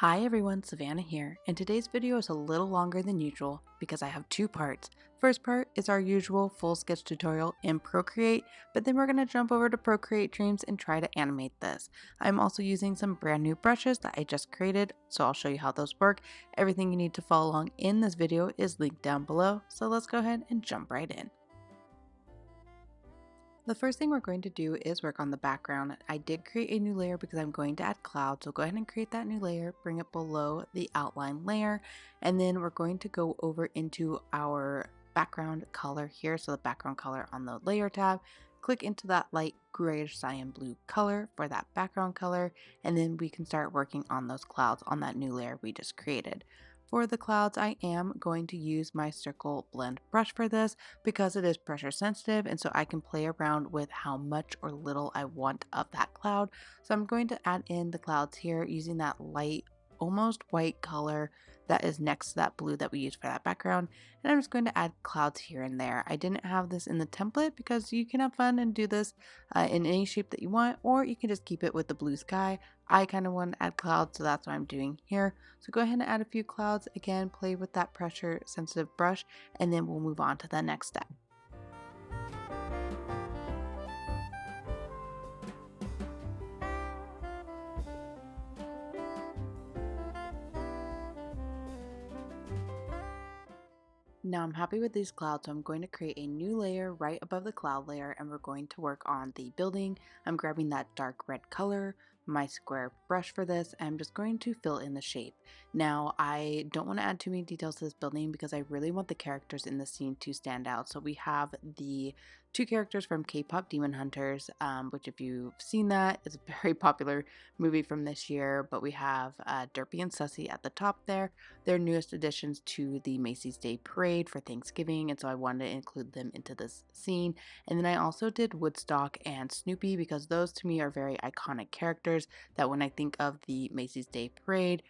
Hi everyone, Savannah here, and today's video is a little longer than usual because I have two parts. First part is our usual full sketch tutorial in Procreate, but then we're going to jump over to Procreate Dreams and try to animate this. I'm also using some brand new brushes that I just created, so I'll show you how those work. Everything you need to follow along in this video is linked down below, so let's go ahead and jump right in. The first thing we're going to do is work on the background. I did create a new layer because I'm going to add clouds, so go ahead and create that new layer, bring it below the outline layer, and then we're going to go over into our background color here. So the background color on the layer tab, click into that light grayish cyan blue color for that background color, and then we can start working on those clouds on that new layer we just created. For the clouds, I am going to use my circle blend brush for this because it is pressure sensitive, and so I can play around with how much or little I want of that cloud. So I'm going to add in the clouds here using that light almost white color that is next to that blue that we used for that background, and I'm just going to add clouds here and there. I didn't have this in the template because you can have fun and do this in any shape that you want, or you can just keep it with the blue sky. I kind of want to add clouds, so that's what I'm doing here. So go ahead and add a few clouds. Again, play with that pressure sensitive brush, and then we'll move on to the next step. Now I'm happy with these clouds, so I'm going to create a new layer right above the cloud layer, and we're going to work on the building. I'm grabbing that dark red color, my square brush for this, and I'm just going to fill in the shape. Now I don't want to add too many details to this building because I really want the characters in the scene to stand out. So we have the two characters from K-pop Demon Hunters, which if you've seen that, it's a very popular movie from this year, but we have Derpy and Sussy at the top there. They're newest additions to the Macy's Day Parade for Thanksgiving, and so I wanted to include them into this scene. And then I also did Woodstock and Snoopy because those to me are very iconic characters that when I think of the Macy's Day Parade,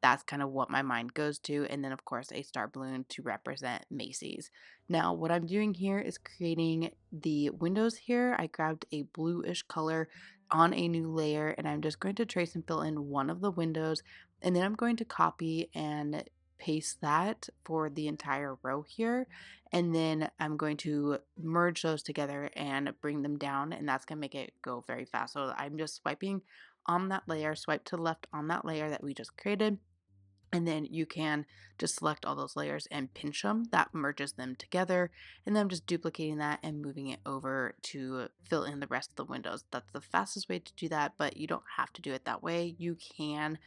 that's kind of what my mind goes to. And then, of course, a star balloon to represent Macy's. Now, what I'm doing here is creating the windows here. I grabbed a bluish color on a new layer, and I'm just going to trace and fill in one of the windows, and then I'm going to copy and paste that for the entire row here, and then I'm going to merge those together and bring them down, and that's going to make it go very fast. So I'm just swiping on that layer, swipe to the left on that layer that we just created, and then you can just select all those layers and pinch them. That merges them together. And then I'm just duplicating that and moving it over to fill in the rest of the windows. That's the fastest way to do that, but you don't have to do it that way. You can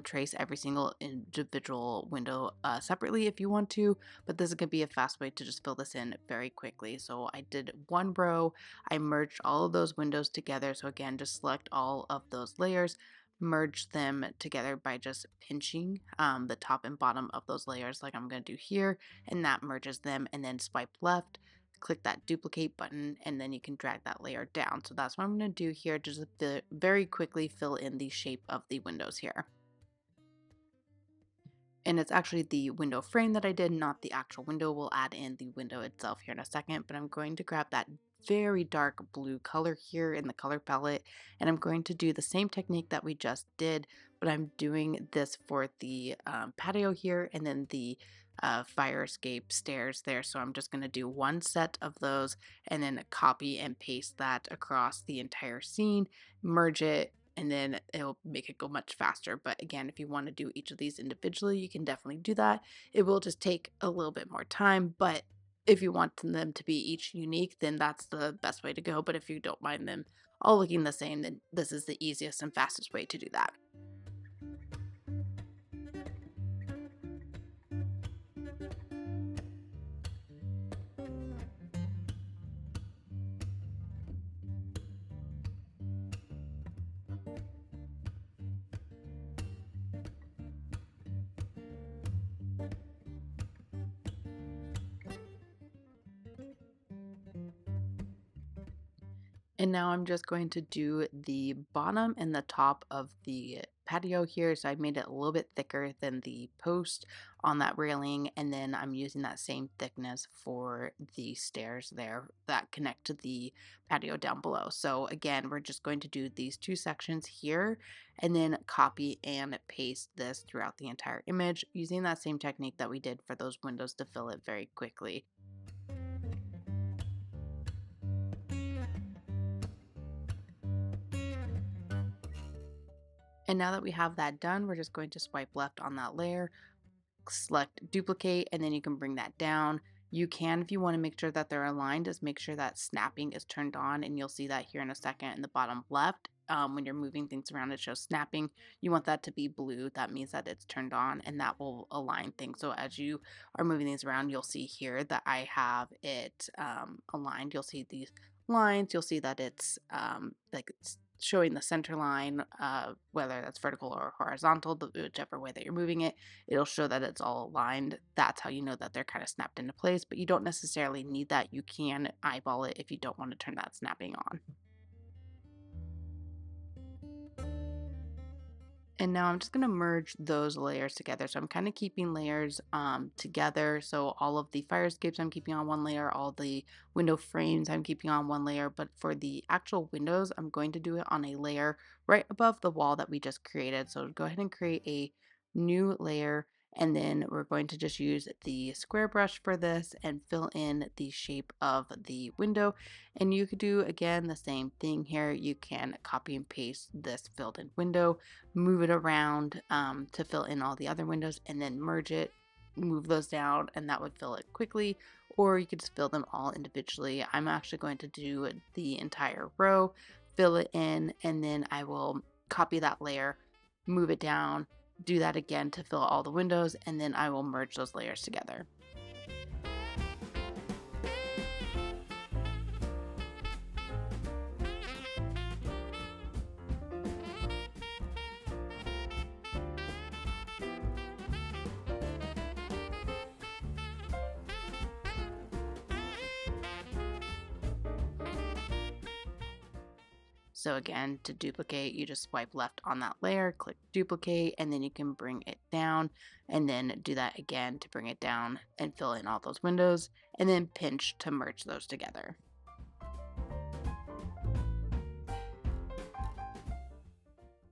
trace every single individual window separately if you want to, but this is going to be a fast way to just fill this in very quickly. So I did one row, I merged all of those windows together. So again, just select all of those layers, merge them together by just pinching the top and bottom of those layers like I'm going to do here, and that merges them, and then swipe left, click that duplicate button, and then you can drag that layer down. So that's what I'm going to do here, just to very quickly fill in the shape of the windows here. And it's actually the window frame that I did, not the actual window. We'll add in the window itself here in a second, but I'm going to grab that very dark blue color here in the color palette, and I'm going to do the same technique that we just did, but I'm doing this for the patio here and then the fire escape stairs there. So I'm just going to do one set of those and then copy and paste that across the entire scene, merge it, and then it'll make it go much faster. But again, if you want to do each of these individually, you can definitely do that. It will just take a little bit more time, but if you want them to be each unique, then that's the best way to go. But if you don't mind them all looking the same, then this is the easiest and fastest way to do that. And now I'm just going to do the bottom and the top of the patio here, so I made it a little bit thicker than the post on that railing, and then I'm using that same thickness for the stairs there that connect to the patio down below. So again, we're just going to do these two sections here and then copy and paste this throughout the entire image using that same technique that we did for those windows to fill it very quickly. And now that we have that done, we're just going to swipe left on that layer, select duplicate, and then you can bring that down. You can, if you want to make sure that they're aligned, just make sure that snapping is turned on, and you'll see that here in a second in the bottom left. When you're moving things around, it shows snapping. You want that to be blue. That means that it's turned on, and that will align things. So as you are moving things around, you'll see here that I have it aligned. You'll see these lines. You'll see that it's like it's showing the center line, whether that's vertical or horizontal, whichever way that you're moving it. It'll show that it's all aligned. That's how you know that they're kind of snapped into place, but you don't necessarily need that. You can eyeball it if you don't want to turn that snapping on. And now I'm just going to merge those layers together. So I'm kind of keeping layers together. So all of the fire escapes I'm keeping on one layer, all the window frames I'm keeping on one layer. But for the actual windows, I'm going to do it on a layer right above the wall that we just created. So go ahead and create a new layer. And then we're going to just use the square brush for this and fill in the shape of the window. And you could do, again, the same thing here. You can copy and paste this filled in window, move it around to fill in all the other windows, and then merge it, move those down, and that would fill it quickly. Or you could just fill them all individually. I'm actually going to do the entire row, fill it in, and then I will copy that layer, move it down, do that again to fill all the windows, and then I will merge those layers together. So again, to duplicate, you just swipe left on that layer, click duplicate, and then you can bring it down, and then do that again to bring it down and fill in all those windows, and then pinch to merge those together.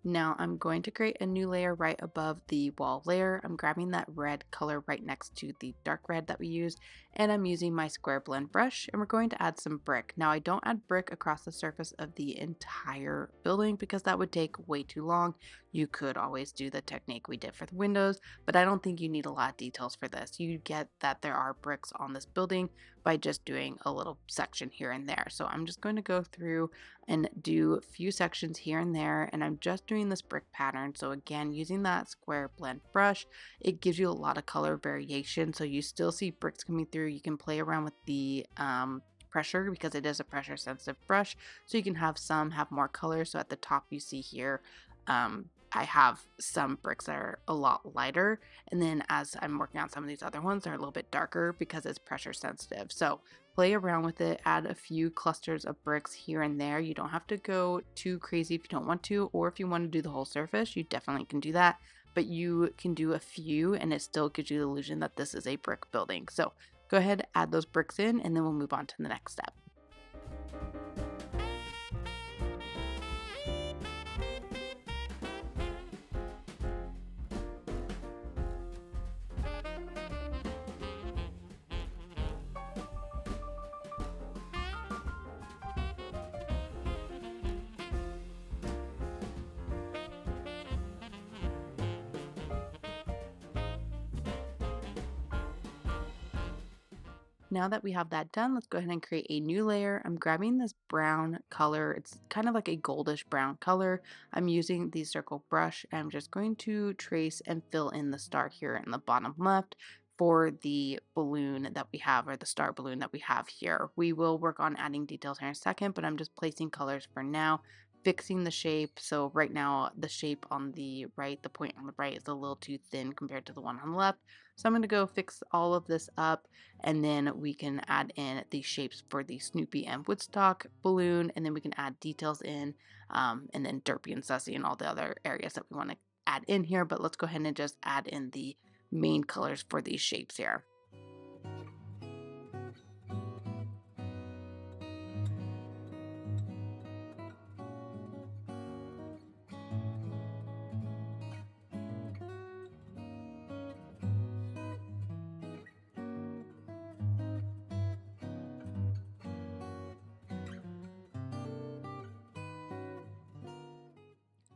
Now I'm going to create a new layer right above the wall layer. I'm grabbing that red color right next to the dark red that we used, and I'm using my square blend brush, and we're going to add some brick. Now I don't add brick across the surface of the entire building because that would take way too long. You could always do the technique we did for the windows, but I don't think you need a lot of details for this. You get that there are bricks on this building by just doing a little section here and there. So I'm just going to go through and do a few sections here and there, and I'm just doing this brick pattern. So again, using that square blend brush, it gives you a lot of color variation, so you still see bricks coming through. You can play around with the pressure because it is a pressure sensitive brush, so you can have some have more color. So at the top you see here, I have some bricks that are a lot lighter, and then as I'm working on some of these other ones, they're a little bit darker because it's pressure sensitive. So play around with it, add a few clusters of bricks here and there. You don't have to go too crazy if you don't want to, or if you want to do the whole surface, you definitely can do that, but you can do a few and it still gives you the illusion that this is a brick building. So go ahead, add those bricks in, and then we'll move on to the next step. Now that we have that done, let's go ahead and create a new layer. I'm grabbing this brown color. It's kind of like a goldish brown color. I'm using the circle brush. I'm just going to trace and fill in the star here in the bottom left for the balloon that we have, or the star balloon that we have here. We will work on adding details here in a second, but I'm just placing colors for now, fixing the shape. So right now the shape on the right, the point on the right, is a little too thin compared to the one on the left. So I'm going to go fix all of this up, and then we can add in the shapes for the Snoopy and Woodstock balloon, and then we can add details in, and then Derpy and Sussy and all the other areas that we want to add in here, but let's go ahead and just add in the main colors for these shapes here.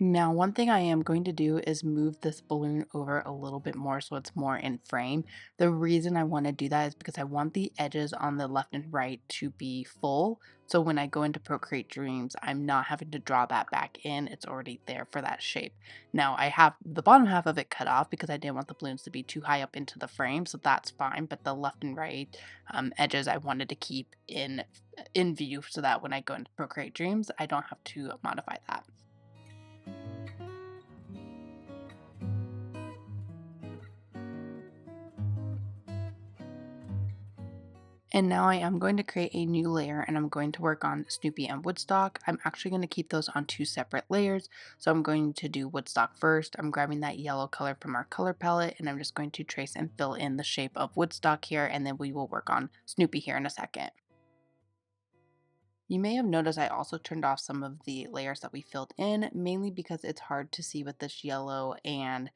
Now, one thing I am going to do is move this balloon over a little bit more so it's more in frame. The reason I want to do that is because I want the edges on the left and right to be full. So when I go into Procreate Dreams, I'm not having to draw that back in. It's already there for that shape. Now, I have the bottom half of it cut off because I didn't want the balloons to be too high up into the frame, so that's fine. But the left and right edges I wanted to keep in view so that when I go into Procreate Dreams, I don't have to modify that. And now I am going to create a new layer and I'm going to work on Snoopy and Woodstock. I'm actually going to keep those on two separate layers. So I'm going to do Woodstock first. I'm grabbing that yellow color from our color palette and I'm just going to trace and fill in the shape of Woodstock here, and then we will work on Snoopy here in a second. You may have noticed I also turned off some of the layers that we filled in, mainly because it's hard to see with this yellow and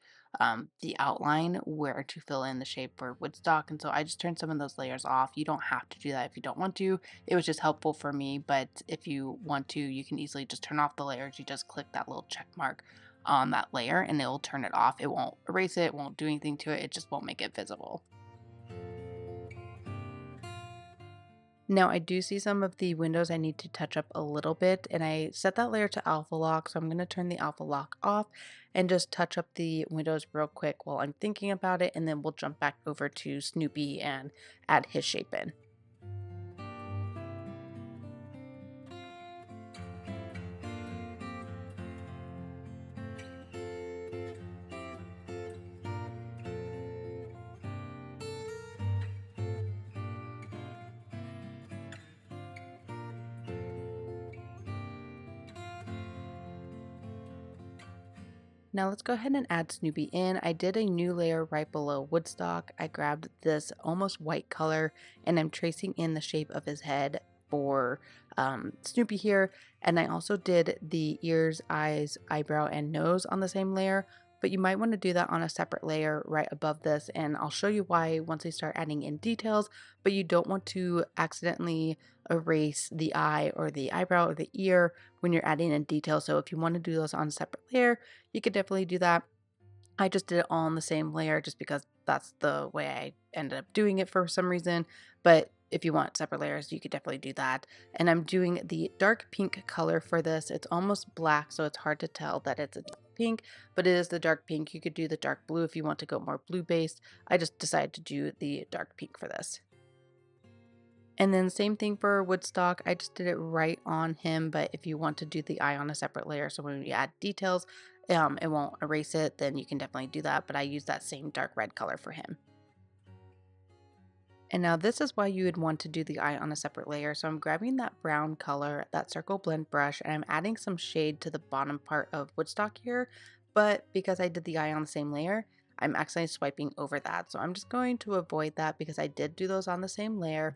the outline where to fill in the shape for Woodstock. And so I just turned some of those layers off. You don't have to do that if you don't want to. It was just helpful for me, but if you want to, you can easily just turn off the layers. You just click that little check mark on that layer and it will turn it off. It won't erase it, won't do anything to it. It just won't make it visible. Now I do see some of the windows I need to touch up a little bit, and I set that layer to alpha lock, so I'm going to turn the alpha lock off and just touch up the windows real quick while I'm thinking about it, and then we'll jump back over to Snoopy and add his shape in. Now let's go ahead and add Snoopy in. I did a new layer right below Woodstock. I grabbed this almost white color and I'm tracing in the shape of his head for Snoopy here. And I also did the ears, eyes, eyebrow, and nose on the same layer. But you might want to do that on a separate layer right above this. And I'll show you why once I start adding in details. But you don't want to accidentally erase the eye or the eyebrow or the ear when you're adding in detail. So if you want to do those on a separate layer, you could definitely do that. I just did it all on the same layer just because that's the way I ended up doing it for some reason. But if you want separate layers, you could definitely do that. And I'm doing the dark pink color for this. It's almost black, so it's hard to tell that it's a dark pink, but it is the dark pink. You could do the dark blue if you want to go more blue based. I just decided to do the dark pink for this. And then same thing for Woodstock. I just did it right on him, but if you want to do the eye on a separate layer, so when you add details, it won't erase it, then you can definitely do that. But I use that same dark red color for him. And now this is why you would want to do the eye on a separate layer. So I'm grabbing that brown color, that circle blend brush, and I'm adding some shade to the bottom part of Woodstock here. But because I did the eye on the same layer, I'm actually swiping over that. So I'm just going to avoid that because I did do those on the same layer.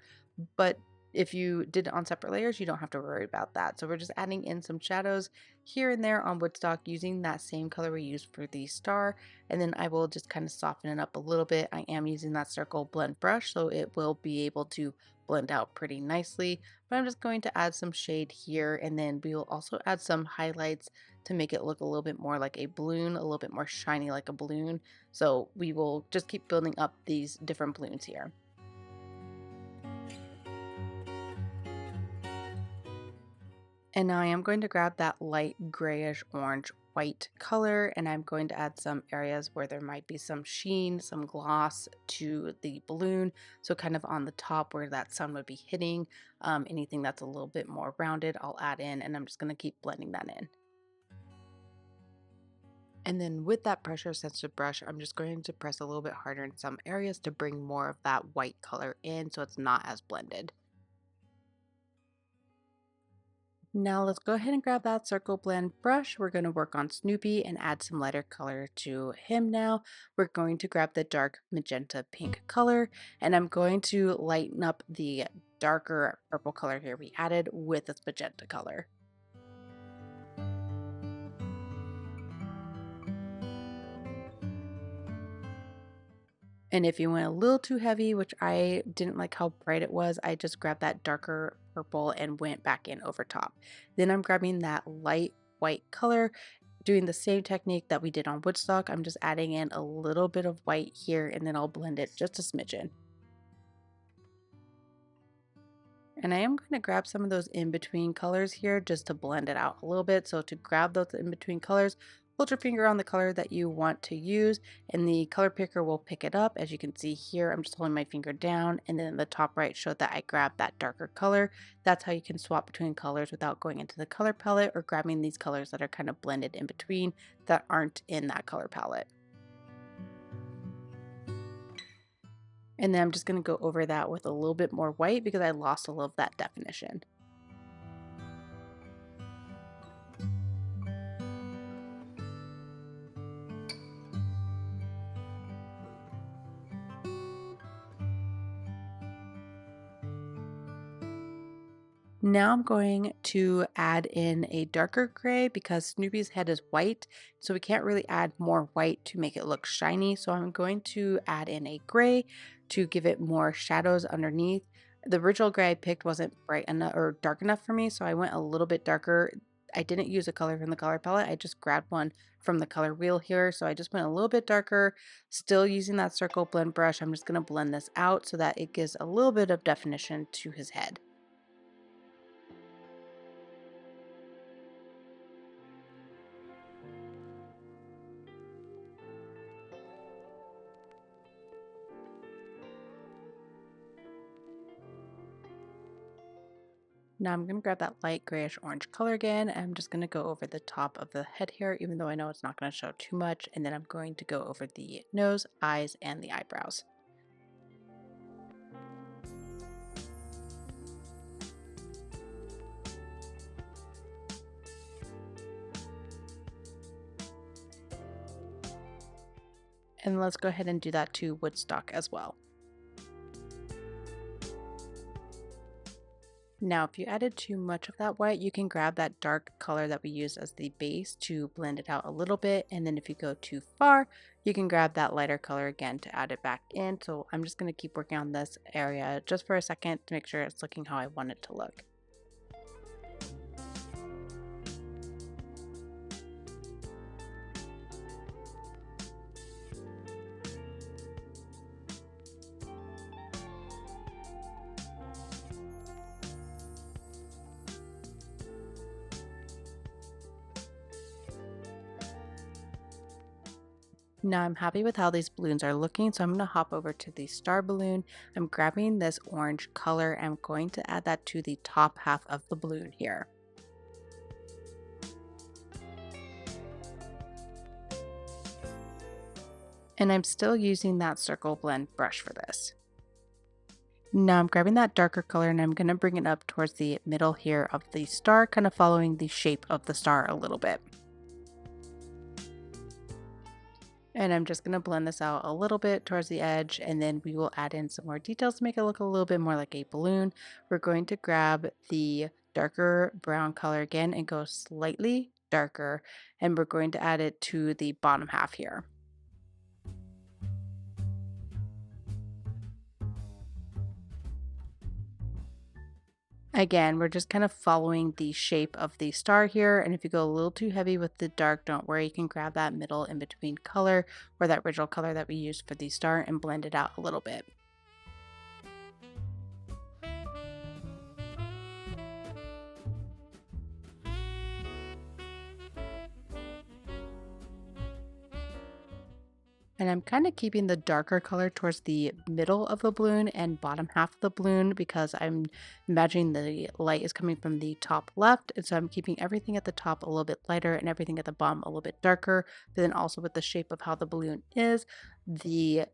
But if you did it on separate layers, you don't have to worry about that. So we're just adding in some shadows here and there on Woodstock using that same color we used for the star. And then I will just kind of soften it up a little bit. I am using that circle blend brush, so it will be able to blend out pretty nicely. But I'm just going to add some shade here, and then we will also add some highlights to make it look a little bit more like a balloon, a little bit more shiny like a balloon. So we will just keep building up these different balloons here. And now I am going to grab that light grayish orange white color and I'm going to add some areas where there might be some sheen, some gloss to the balloon. So kind of on the top where that sun would be hitting, anything that's a little bit more rounded, I'll add in and I'm just going to keep blending that in. And then with that pressure sensitive brush, I'm just going to press a little bit harder in some areas to bring more of that white color in so it's not as blended. Now let's go ahead and grab that circle blend brush. We're going to work on Snoopy and add some lighter color to him now. We're going to grab the dark magenta pink color, and I'm going to lighten up the darker purple color here we added with this magenta color. And if you went a little too heavy, which I didn't like how bright it was, I just grabbed that darker purple and went back in over top. Then I'm grabbing that light white color, doing the same technique that we did on Woodstock. I'm just adding in a little bit of white here and then I'll blend it just a smidgen. And I am going to grab some of those in-between colors here just to blend it out a little bit. So to grab those in-between colors, hold your finger on the color that you want to use and the color picker will pick it up. As you can see here, I'm just holding my finger down and then the top right showed that I grabbed that darker color. That's how you can swap between colors without going into the color palette or grabbing these colors that are kind of blended in between that aren't in that color palette. And then I'm just going to go over that with a little bit more white because I lost a little of that definition. Now I'm going to add in a darker gray because Snoopy's head is white, so we can't really add more white to make it look shiny. So I'm going to add in a gray to give it more shadows underneath. The original gray I picked wasn't bright enough or dark enough for me, so I went a little bit darker. I didn't use a color from the color palette. I just grabbed one from the color wheel here. So I just went a little bit darker, still using that circle blend brush. I'm just going to blend this out so that it gives a little bit of definition to his head. Now I'm going to grab that light grayish orange color again. And I'm just going to go over the top of the head here, even though I know it's not going to show too much. And then I'm going to go over the nose, eyes, and the eyebrows. And let's go ahead and do that to Woodstock as well. Now, if you added too much of that white, you can grab that dark color that we used as the base to blend it out a little bit. And then if you go too far, you can grab that lighter color again to add it back in. So I'm just going to keep working on this area just for a second to make sure it's looking how I want it to look. Now I'm happy with how these balloons are looking, so I'm going to hop over to the star balloon. I'm grabbing this orange color and I'm going to add that to the top half of the balloon here. And I'm still using that circle blend brush for this. Now I'm grabbing that darker color and I'm going to bring it up towards the middle here of the star, kind of following the shape of the star a little bit. And I'm just going to blend this out a little bit towards the edge, and then we will add in some more details to make it look a little bit more like a balloon. We're going to grab the darker brown color again and go slightly darker, and we're going to add it to the bottom half here. Again, we're just kind of following the shape of the star here, and if you go a little too heavy with the dark, don't worry, you can grab that middle in between color or that original color that we used for the star and blend it out a little bit. And I'm kind of keeping the darker color towards the middle of the balloon and bottom half of the balloon because I'm imagining the light is coming from the top left. And so I'm keeping everything at the top a little bit lighter and everything at the bottom a little bit darker. But then also with the shape of how the balloon is, the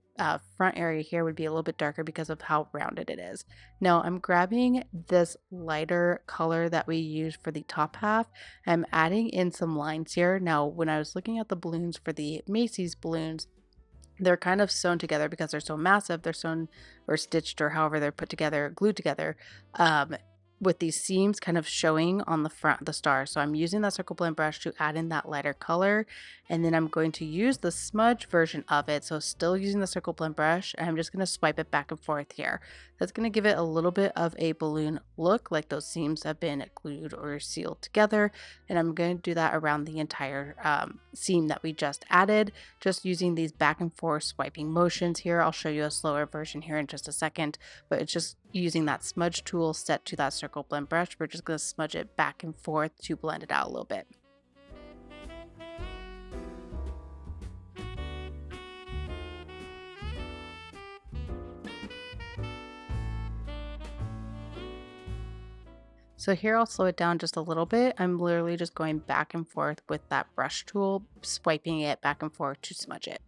front area here would be a little bit darker because of how rounded it is. Now I'm grabbing this lighter color that we use for the top half. I'm adding in some lines here. Now, when I was looking at the balloons for the Macy's balloons, they're kind of sewn together because they're so massive. They're sewn or stitched or however they're put together, glued together, um, with these seams kind of showing on the front of the star. So I'm using that circle blend brush to add in that lighter color. And then I'm going to use the smudge version of it. So still using the circle blend brush. And I'm just going to swipe it back and forth here. That's going to give it a little bit of a balloon look, like those seams have been glued or sealed together. And I'm going to do that around the entire seam that we just added, just using these back and forth swiping motions here. I'll show you a slower version here in just a second, but it's just using that smudge tool set to that circle blend brush. We're just going to smudge it back and forth to blend it out a little bit. So here I'll slow it down just a little bit. I'm literally just going back and forth with that brush tool, swiping it back and forth to smudge it.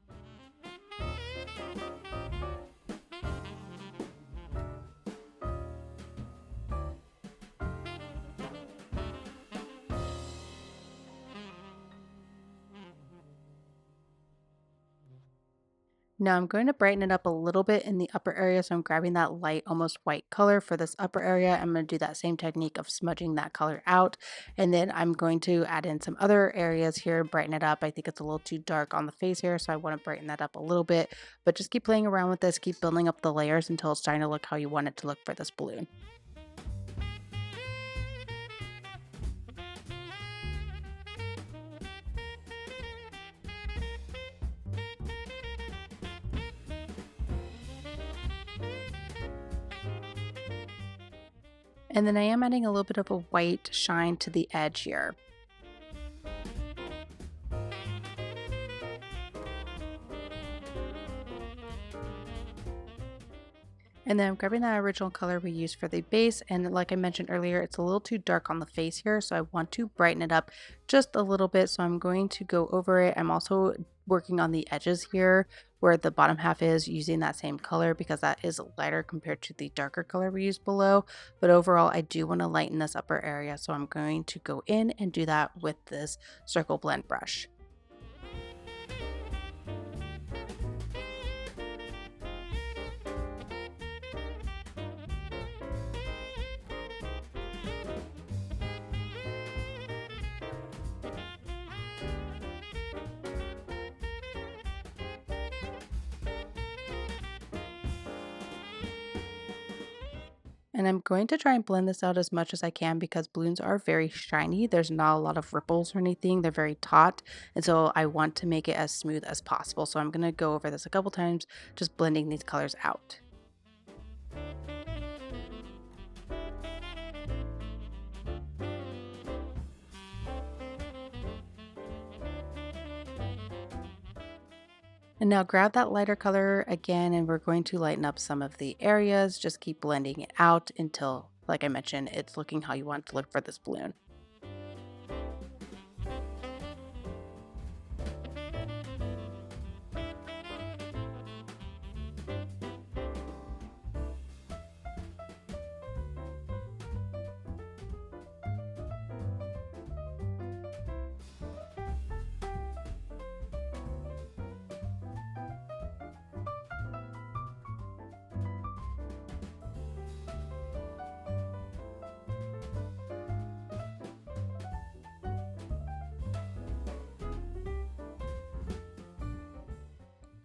Now I'm going to brighten it up a little bit in the upper area. So I'm grabbing that light, almost white color for this upper area. I'm going to do that same technique of smudging that color out. And then I'm going to add in some other areas here, brighten it up. I think it's a little too dark on the face here, so I want to brighten that up a little bit. But just keep playing around with this, keep building up the layers until it's starting to look how you want it to look for this balloon. And then I am adding a little bit of a white shine to the edge here. And then I'm grabbing that original color we used for the base, and like I mentioned earlier, it's a little too dark on the face here, so I want to brighten it up just a little bit. So I'm going to go over it. I'm also working on the edges here where the bottom half is, using that same color because that is lighter compared to the darker color we used below. But overall, I do want to lighten this upper area, so I'm going to go in and do that with this circle blend brush. And I'm going to try and blend this out as much as I can because balloons are very shiny. There's not a lot of ripples or anything. They're very taut. And so I want to make it as smooth as possible. So I'm going to go over this a couple times, just blending these colors out. And now grab that lighter color again, and we're going to lighten up some of the areas. Just keep blending it out until, like I mentioned, it's looking how you want it to look for this balloon.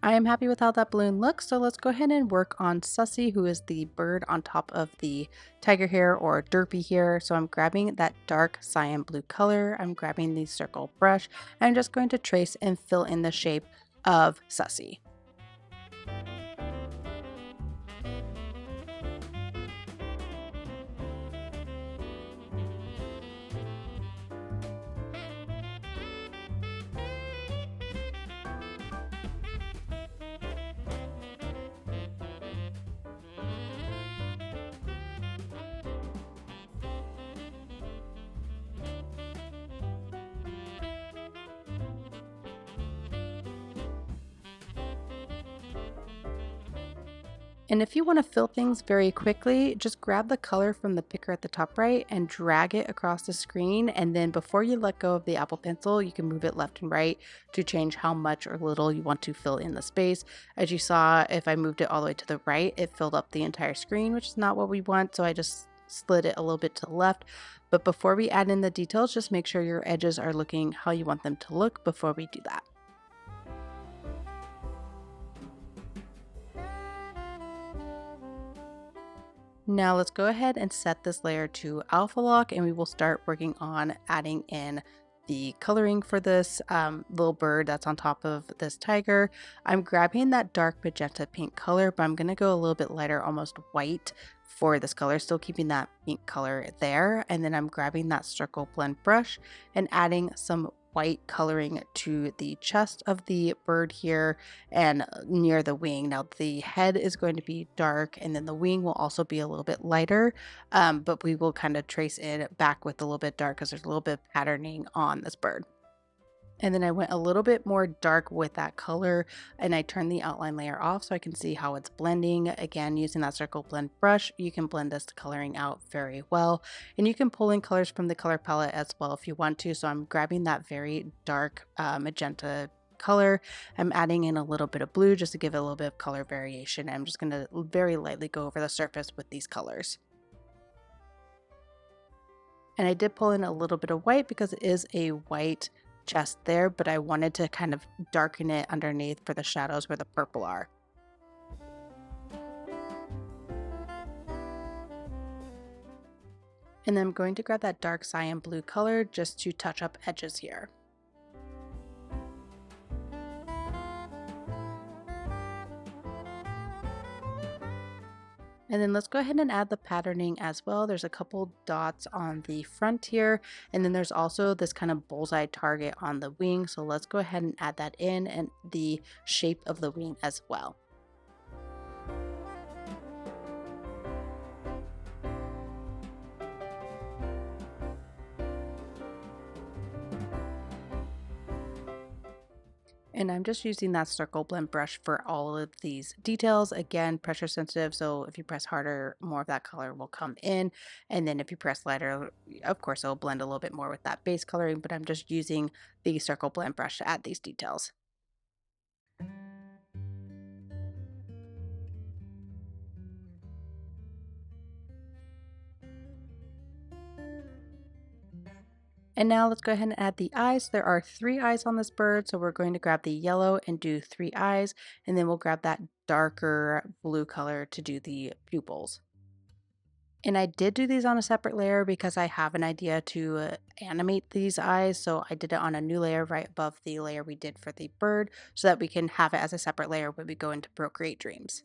I am happy with how that balloon looks, so let's go ahead and work on Sussy, who is the bird on top of the tiger hair or derpy here. So I'm grabbing that dark cyan blue color, I'm grabbing the circle brush, and I'm just going to trace and fill in the shape of Sussy. And if you want to fill things very quickly, just grab the color from the picker at the top right and drag it across the screen. And then before you let go of the Apple Pencil, you can move it left and right to change how much or little you want to fill in the space. As you saw, if I moved it all the way to the right, it filled up the entire screen, which is not what we want. So I just slid it a little bit to the left. But before we add in the details, just make sure your edges are looking how you want them to look before we do that. Now let's go ahead and set this layer to alpha lock, and we will start working on adding in the coloring for this little bird that's on top of this tiger. I'm grabbing that dark magenta pink color, but I'm going to go a little bit lighter, almost white for this color, still keeping that pink color there. And then I'm grabbing that circle blend brush and adding some white coloring to the chest of the bird here and near the wing. Now the head is going to be dark and then the wing will also be a little bit lighter, but we will kind of trace it back with a little bit dark because there's a little bit of patterning on this bird. And then I went a little bit more dark with that color and I turned the outline layer off so I can see how it's blending. Again, using that circle blend brush, you can blend this coloring out very well. And you can pull in colors from the color palette as well if you want to. So I'm grabbing that very dark magenta color. I'm adding in a little bit of blue just to give it a little bit of color variation. I'm just going to very lightly go over the surface with these colors. And I did pull in a little bit of white because it is a white chest there, but I wanted to kind of darken it underneath for the shadows where the purple are. And then I'm going to grab that dark cyan blue color just to touch up edges here. And then let's go ahead and add the patterning as well. There's a couple dots on the front here, and then there's also this kind of bullseye target on the wing. So let's go ahead and add that in and the shape of the wing as well. And I'm just using that circle blend brush for all of these details. Again, pressure sensitive, so if you press harder, more of that color will come in. And then if you press lighter, of course, it'll blend a little bit more with that base coloring, but I'm just using the circle blend brush to add these details. And now let's go ahead and add the eyes. There are 3 eyes on this bird, so we're going to grab the yellow and do 3 eyes, and then we'll grab that darker blue color to do the pupils. And I did do these on a separate layer because I have an idea to animate these eyes. So I did it on a new layer right above the layer we did for the bird so that we can have it as a separate layer when we go into Procreate Dreams.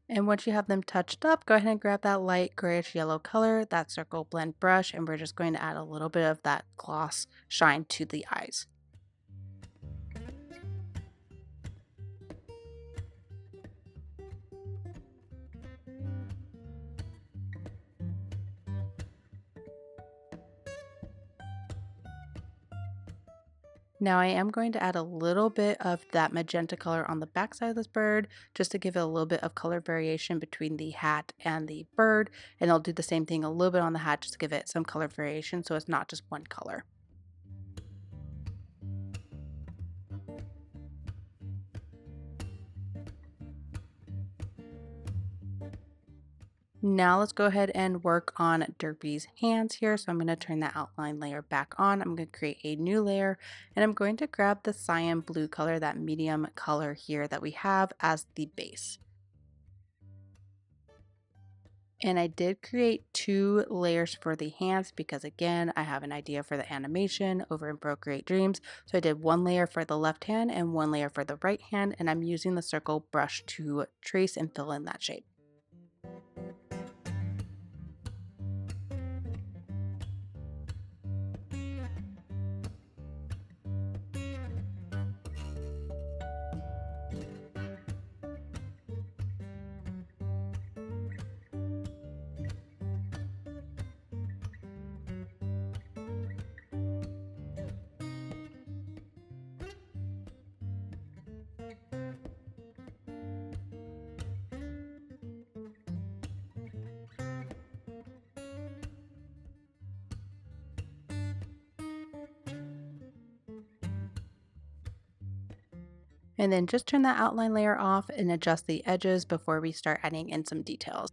And once you have them touched up, go ahead and grab that light grayish yellow color, that circle blend brush, and we're just going to add a little bit of that gloss shine to the eyes. Now I am going to add a little bit of that magenta color on the back side of this bird just to give it a little bit of color variation between the hat and the bird. And I'll do the same thing a little bit on the hat just to give it some color variation so it's not just one color. Now let's go ahead and work on Derpy's hands here. So I'm going to turn that outline layer back on. I'm going to create a new layer and I'm going to grab the cyan blue color, that medium color here that we have as the base. And I did create 2 layers for the hands because again, I have an idea for the animation over in Procreate Dreams. So I did 1 layer for the left hand and 1 layer for the right hand. And I'm using the circle brush to trace and fill in that shape. And then just turn that outline layer off and adjust the edges before we start adding in some details.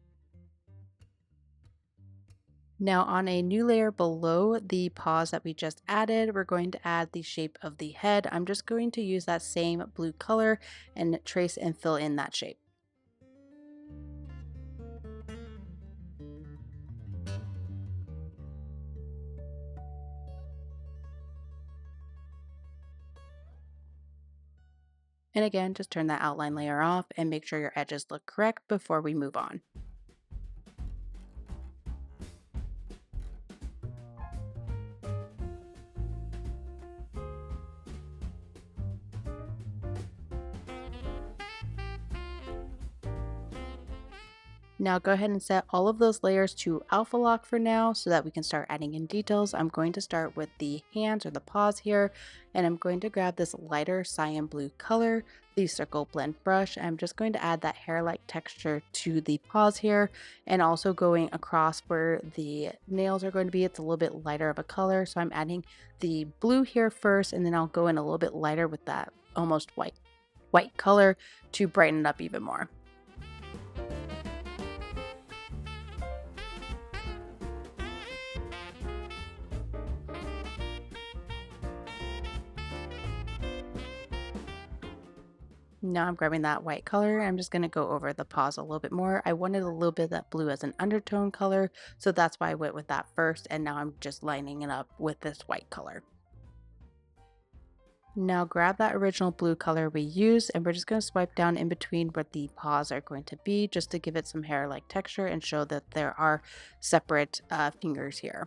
Now on a new layer below the paws that we just added, we're going to add the shape of the head. I'm just going to use that same blue color and trace and fill in that shape. And again, just turn that outline layer off and make sure your edges look correct before we move on. Now go ahead and set all of those layers to alpha lock for now so that we can start adding in details. I'm going to start with the hands or the paws here, and I'm going to grab this lighter cyan blue color, the circle blend brush. I'm just going to add that hair-like texture to the paws here, and also going across where the nails are going to be. It's a little bit lighter of a color, so I'm adding the blue here first, and then I'll go in a little bit lighter with that almost white color to brighten it up even more. Now I'm grabbing that white color. I'm just going to go over the paws a little bit more. I wanted a little bit of that blue as an undertone color, so that's why I went with that first, and now I'm just lining it up with this white color. Now grab that original blue color we used, and we're just going to swipe down in between where the paws are going to be just to give it some hair-like texture and show that there are separate fingers here.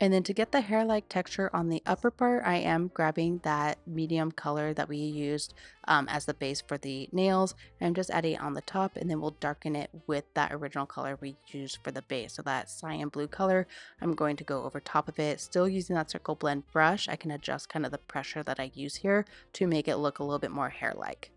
And then to get the hair-like texture on the upper part, I am grabbing that medium color that we used as the base for the nails. And I'm just adding it on the top, and then we'll darken it with that original color we used for the base. So that cyan blue color, I'm going to go over top of it. Still using that circle blend brush, I can adjust kind of the pressure that I use here to make it look a little bit more hair-like.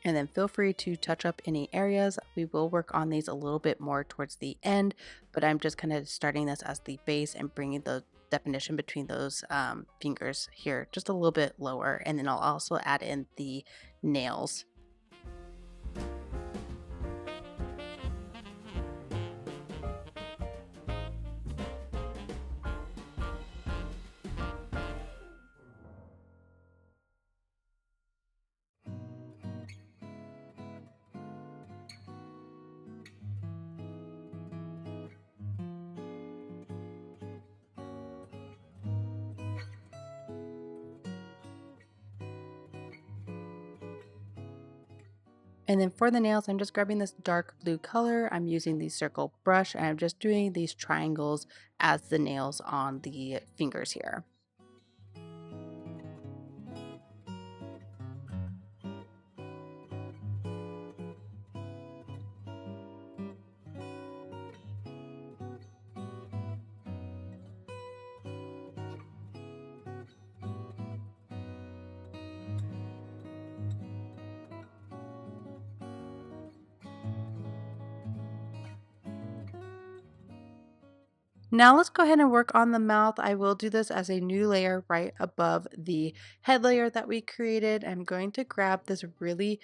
And then feel free to touch up any areas. We will work on these a little bit more towards the end, but I'm just kind of starting this as the base and bringing the definition between those fingers here just a little bit lower. And then I'll also add in the nails. And then for the nails, I'm just grabbing this dark blue color. I'm using the circle brush and I'm just doing these triangles as the nails on the fingers here. Now let's go ahead and work on the mouth. I will do this as a new layer right above the head layer that we created. I'm going to grab this really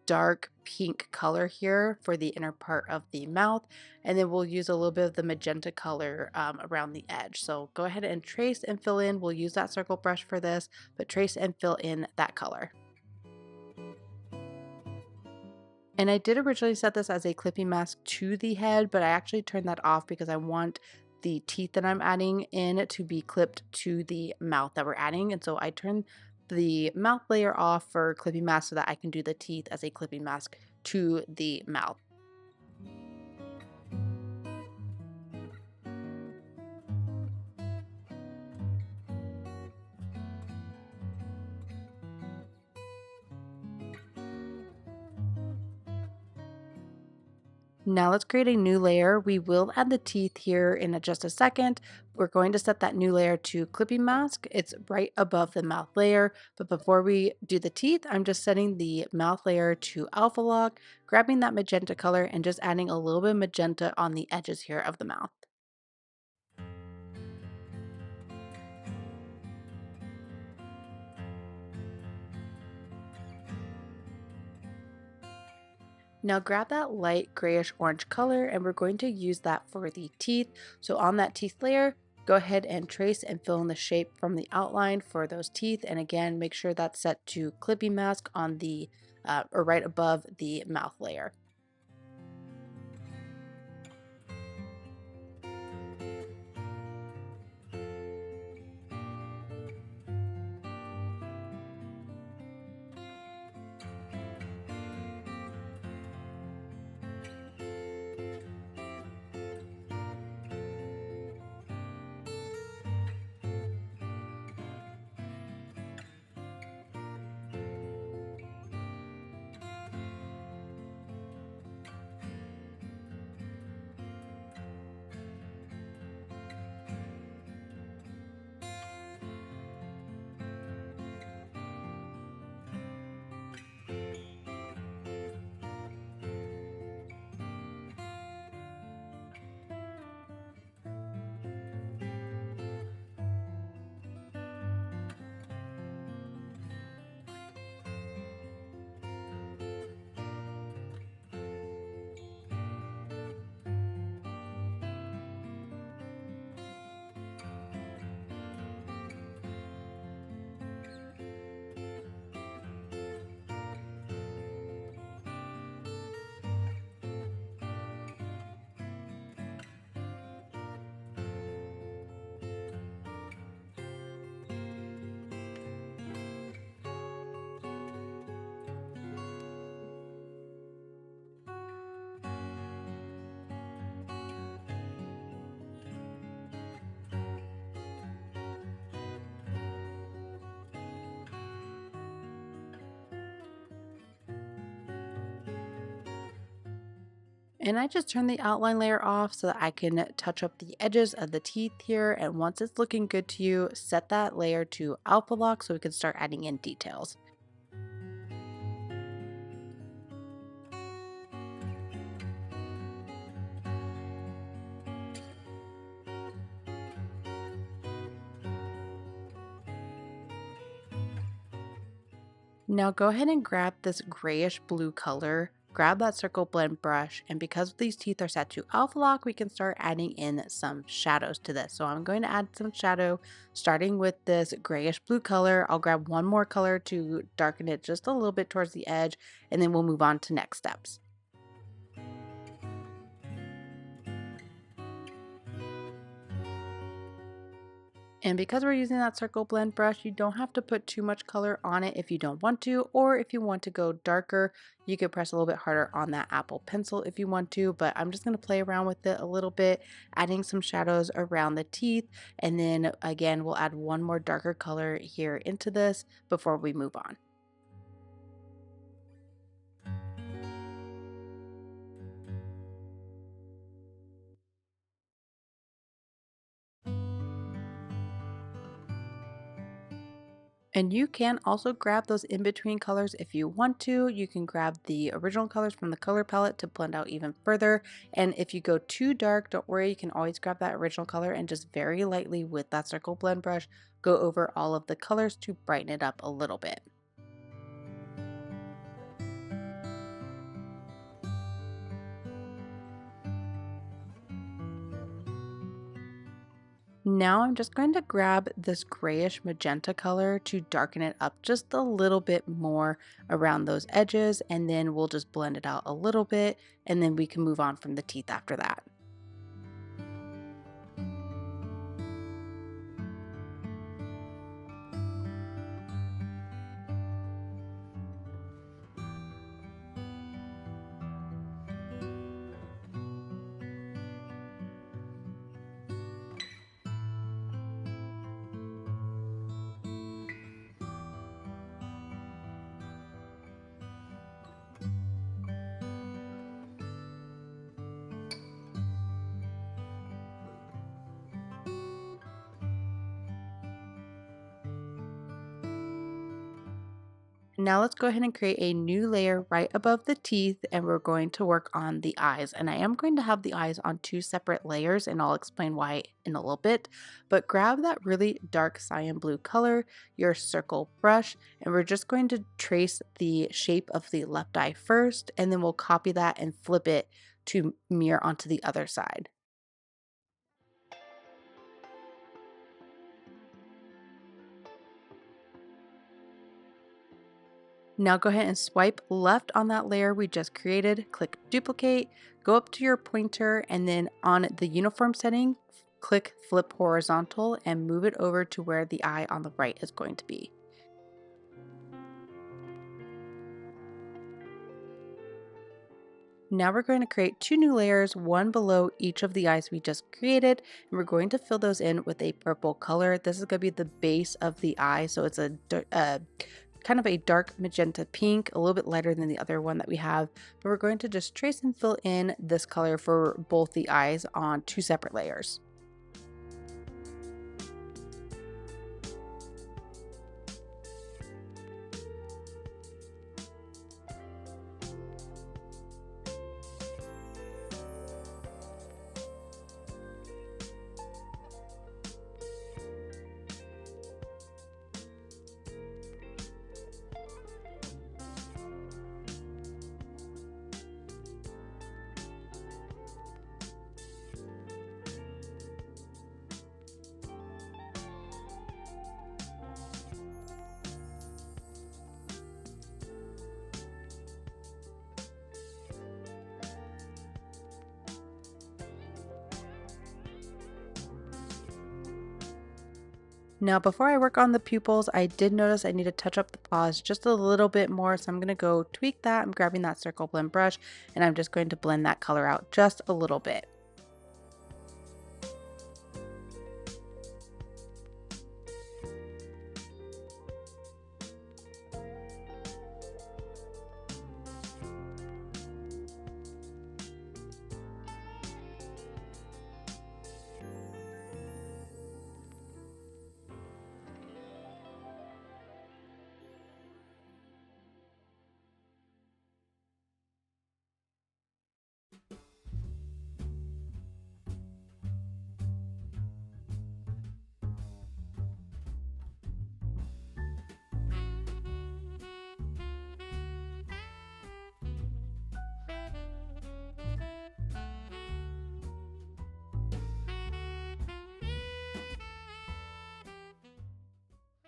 dark pink color here for the inner part of the mouth, and then we'll use a little bit of the magenta color around the edge. So go ahead and trace and fill in. We'll use that circle brush for this, but trace and fill in that color. And I did originally set this as a clipping mask to the head, but I actually turned that off because I want the teeth that I'm adding in to be clipped to the mouth that we're adding. And so I turned the mouth layer off for clipping mask so that I can do the teeth as a clipping mask to the mouth. Now let's create a new layer. We will add the teeth here in just a second. We're going to set that new layer to clipping mask. It's right above the mouth layer. But before we do the teeth, I'm just setting the mouth layer to alpha lock, grabbing that magenta color and just adding a little bit of magenta on the edges here of the mouth. Now grab that light grayish orange color and we're going to use that for the teeth. So on that teeth layer, go ahead and trace and fill in the shape from the outline for those teeth. And again, make sure that's set to clipping mask on the or right above the mouth layer. And I just turn the outline layer off so that I can touch up the edges of the teeth here. And once it's looking good to you, set that layer to alpha lock so we can start adding in details. Now go ahead and grab this grayish blue color, grab that circle blend brush, and because these teeth are set to alpha lock, we can start adding in some shadows to this. So I'm going to add some shadow starting with this grayish blue color. I'll grab one more color to darken it just a little bit towards the edge, and then we'll move on to next steps. And because we're using that circle blend brush, you don't have to put too much color on it if you don't want to, or if you want to go darker, you could press a little bit harder on that Apple pencil if you want to, but I'm just going to play around with it a little bit, adding some shadows around the teeth, and then again, we'll add one more darker color here into this before we move on. And you can also grab those in-between colors if you want to. You can grab the original colors from the color palette to blend out even further. And if you go too dark, don't worry, you can always grab that original color and just very lightly with that circle blend brush, go over all of the colors to brighten it up a little bit. Now I'm just going to grab this grayish magenta color to darken it up just a little bit more around those edges, and then we'll just blend it out a little bit, and then we can move on from the teeth after that. Now let's go ahead and create a new layer right above the teeth, and we're going to work on the eyes. And I am going to have the eyes on two separate layers, and I'll explain why in a little bit. But grab that really dark cyan blue color, your circle brush, and we're just going to trace the shape of the left eye first, and then we'll copy that and flip it to mirror onto the other side. Now go ahead and swipe left on that layer we just created, click duplicate, go up to your pointer, and then on the uniform setting, click flip horizontal and move it over to where the eye on the right is going to be. Now we're going to create two new layers, one below each of the eyes we just created, and we're going to fill those in with a purple color. This is going to be the base of the eye, so it's a kind of a dark magenta pink, a little bit lighter than the other one that we have, but we're going to just trace and fill in this color for both the eyes on two separate layers. Now, before I work on the pupils, I did notice I need to touch up the paws just a little bit more. So I'm going to go tweak that. I'm grabbing that circle blend brush and I'm just going to blend that color out just a little bit.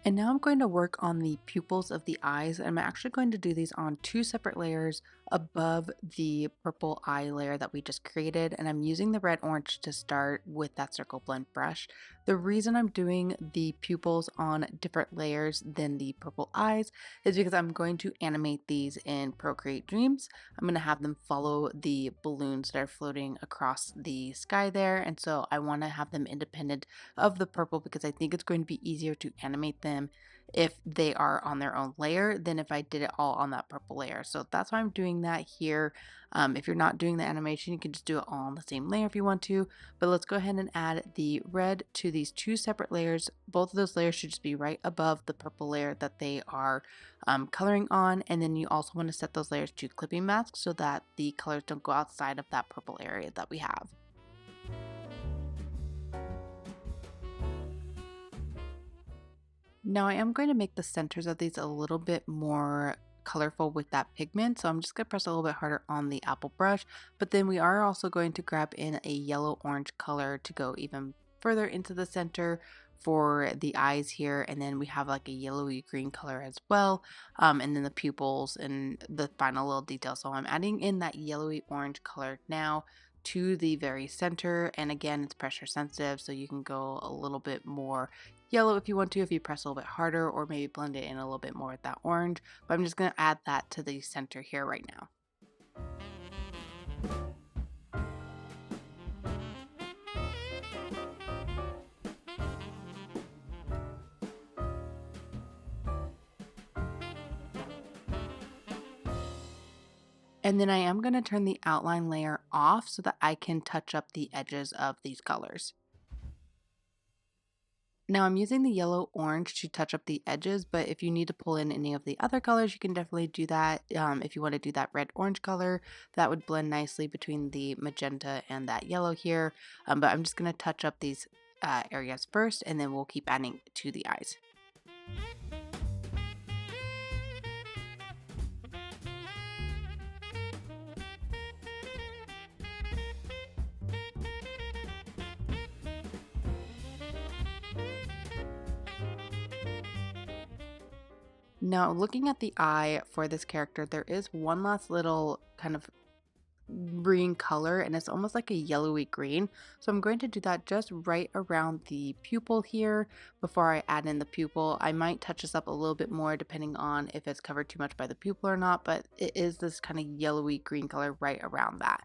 And now I'm going to work on the pupils of the eyes. I'm actually going to do these on two separate layers above the purple eye layer that we just created. And I'm using the red orange to start with that circle blend brush. The reason I'm doing the pupils on different layers than the purple eyes is because I'm going to animate these in Procreate Dreams. I'm going to have them follow the balloons that are floating across the sky there. And so I want to have them independent of the purple because I think it's going to be easier to animate them if they are on their own layer than if I did it all on that purple layer. So that's why I'm doing that here. If you're not doing the animation, you can just do it all on the same layer if you want to. But let's go ahead and add the red to these two separate layers. Both of those layers should just be right above the purple layer that they are coloring on. And then you also want to set those layers to clipping masks so that the colors don't go outside of that purple area that we have. Now I am going to make the centers of these a little bit more colorful with that pigment. So I'm just going to press a little bit harder on the apple brush, but then we are also going to grab in a yellow orange color to go even further into the center for the eyes here. And then we have like a yellowy green color as well. And then the pupils and the final little detail. So I'm adding in that yellowy orange color now to the very center. And again, it's pressure sensitive, so you can go a little bit more yellow if you want to, if you press a little bit harder, or maybe blend it in a little bit more with that orange. But I'm just going to add that to the center here right now. And then I am going to turn the outline layer off so that I can touch up the edges of these colors. Now I'm using the yellow orange to touch up the edges, but if you need to pull in any of the other colors, you can definitely do that. If you want to do that red orange color, that would blend nicely between the magenta and that yellow here. But I'm just going to touch up these areas first, and then we'll keep adding to the eyes. Now, looking at the eye for this character, there is one last little kind of green color, and it's almost like a yellowy green. So I'm going to do that just right around the pupil here before I add in the pupil. I might touch this up a little bit more depending on if it's covered too much by the pupil or not, but it is this kind of yellowy green color right around that.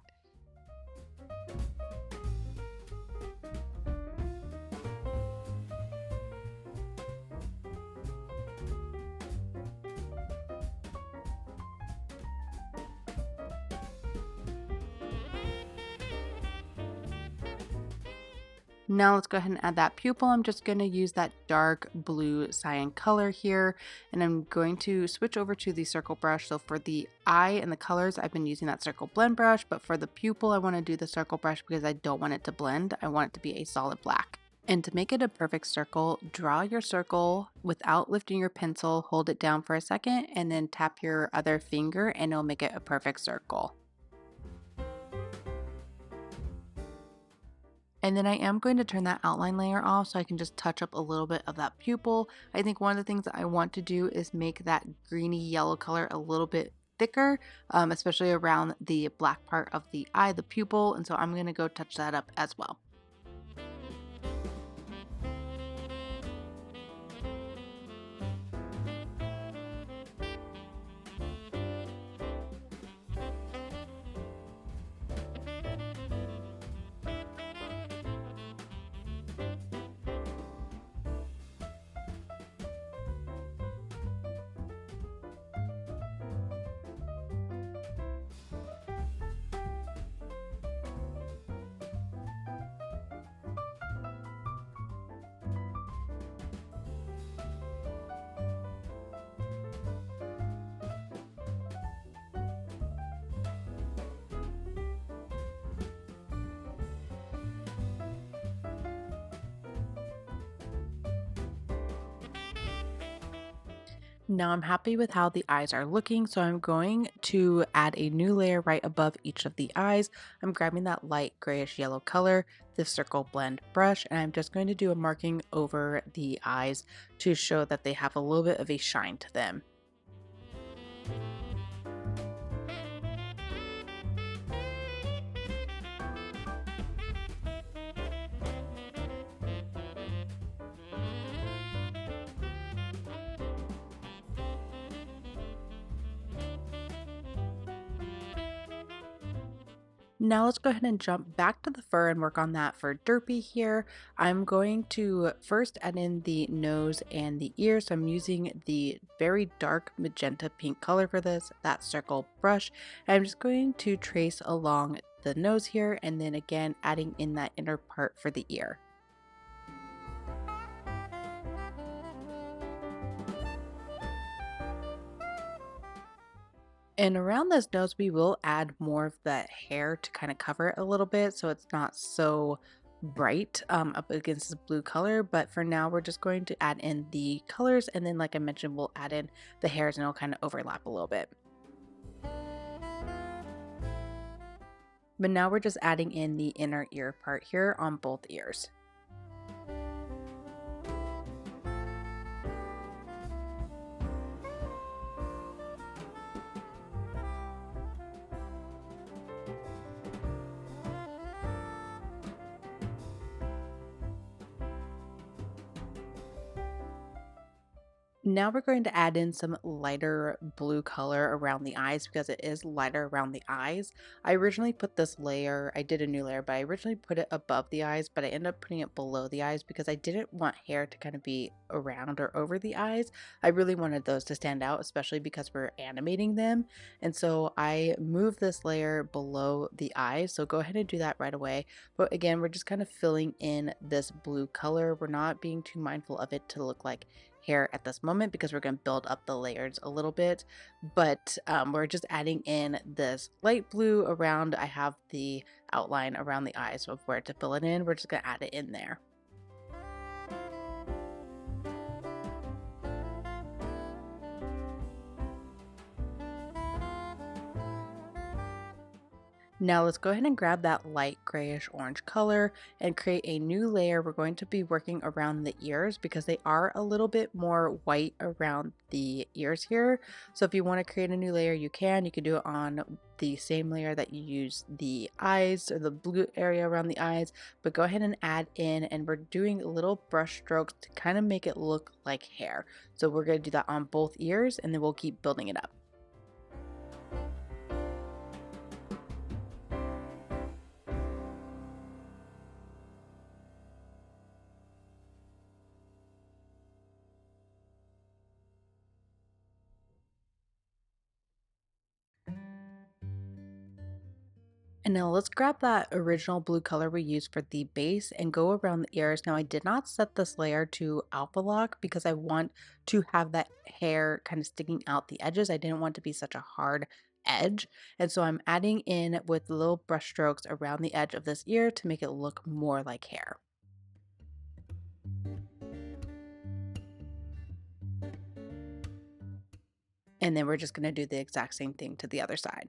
Now let's go ahead and add that pupil. I'm just going to use that dark blue cyan color here, and I'm going to switch over to the circle brush. So for the eye and the colors, I've been using that circle blend brush, but for the pupil, I want to do the circle brush because I don't want it to blend. I want it to be a solid black. And to make it a perfect circle, draw your circle without lifting your pencil, hold it down for a second, and then tap your other finger and it'll make it a perfect circle. And then I am going to turn that outline layer off so I can just touch up a little bit of that pupil. I think one of the things that I want to do is make that greeny yellow color a little bit thicker, especially around the black part of the eye, the pupil. And so I'm going to go touch that up as well. Now I'm happy with how the eyes are looking, so I'm going to add a new layer right above each of the eyes. I'm grabbing that light grayish yellow color, the circle blend brush, and I'm just going to do a marking over the eyes to show that they have a little bit of a shine to them. Now let's go ahead and jump back to the fur and work on that for Derpy here. I'm going to first add in the nose and the ears. So I'm using the very dark magenta pink color for this, that circle brush. And I'm just going to trace along the nose here and then again adding in that inner part for the ear. And around this nose, we will add more of that hair to kind of cover it a little bit so it's not so bright up against the blue color. But for now, we're just going to add in the colors. And then, like I mentioned, we'll add in the hairs and it'll kind of overlap a little bit. But now we're just adding in the inner ear part here on both ears. Now we're going to add in some lighter blue color around the eyes because it is lighter around the eyes. I originally put this layer, I did a new layer, but I originally put it above the eyes, but I ended up putting it below the eyes because I didn't want hair to kind of be around or over the eyes. I really wanted those to stand out, especially because we're animating them. And so I moved this layer below the eyes. So go ahead and do that right away. But again, we're just kind of filling in this blue color. We're not being too mindful of it to look like hair at this moment because we're going to build up the layers a little bit, but we're just adding in this light blue around. I have the outline around the eyes of where to fill it in. We're just going to add it in there. Now let's go ahead and grab that light grayish orange color and create a new layer. We're going to be working around the ears because they are a little bit more white around the ears here. So if you want to create a new layer, you can. You can do it on the same layer that you use the eyes or the blue area around the eyes, but go ahead and add in, and we're doing little brush strokes to kind of make it look like hair. So we're going to do that on both ears and then we'll keep building it up. And now let's grab that original blue color we used for the base and go around the ears. Now I did not set this layer to alpha lock because I want to have that hair kind of sticking out the edges. I didn't want to be such a hard edge. And so I'm adding in with little brush strokes around the edge of this ear to make it look more like hair. And then we're just going to do the exact same thing to the other side.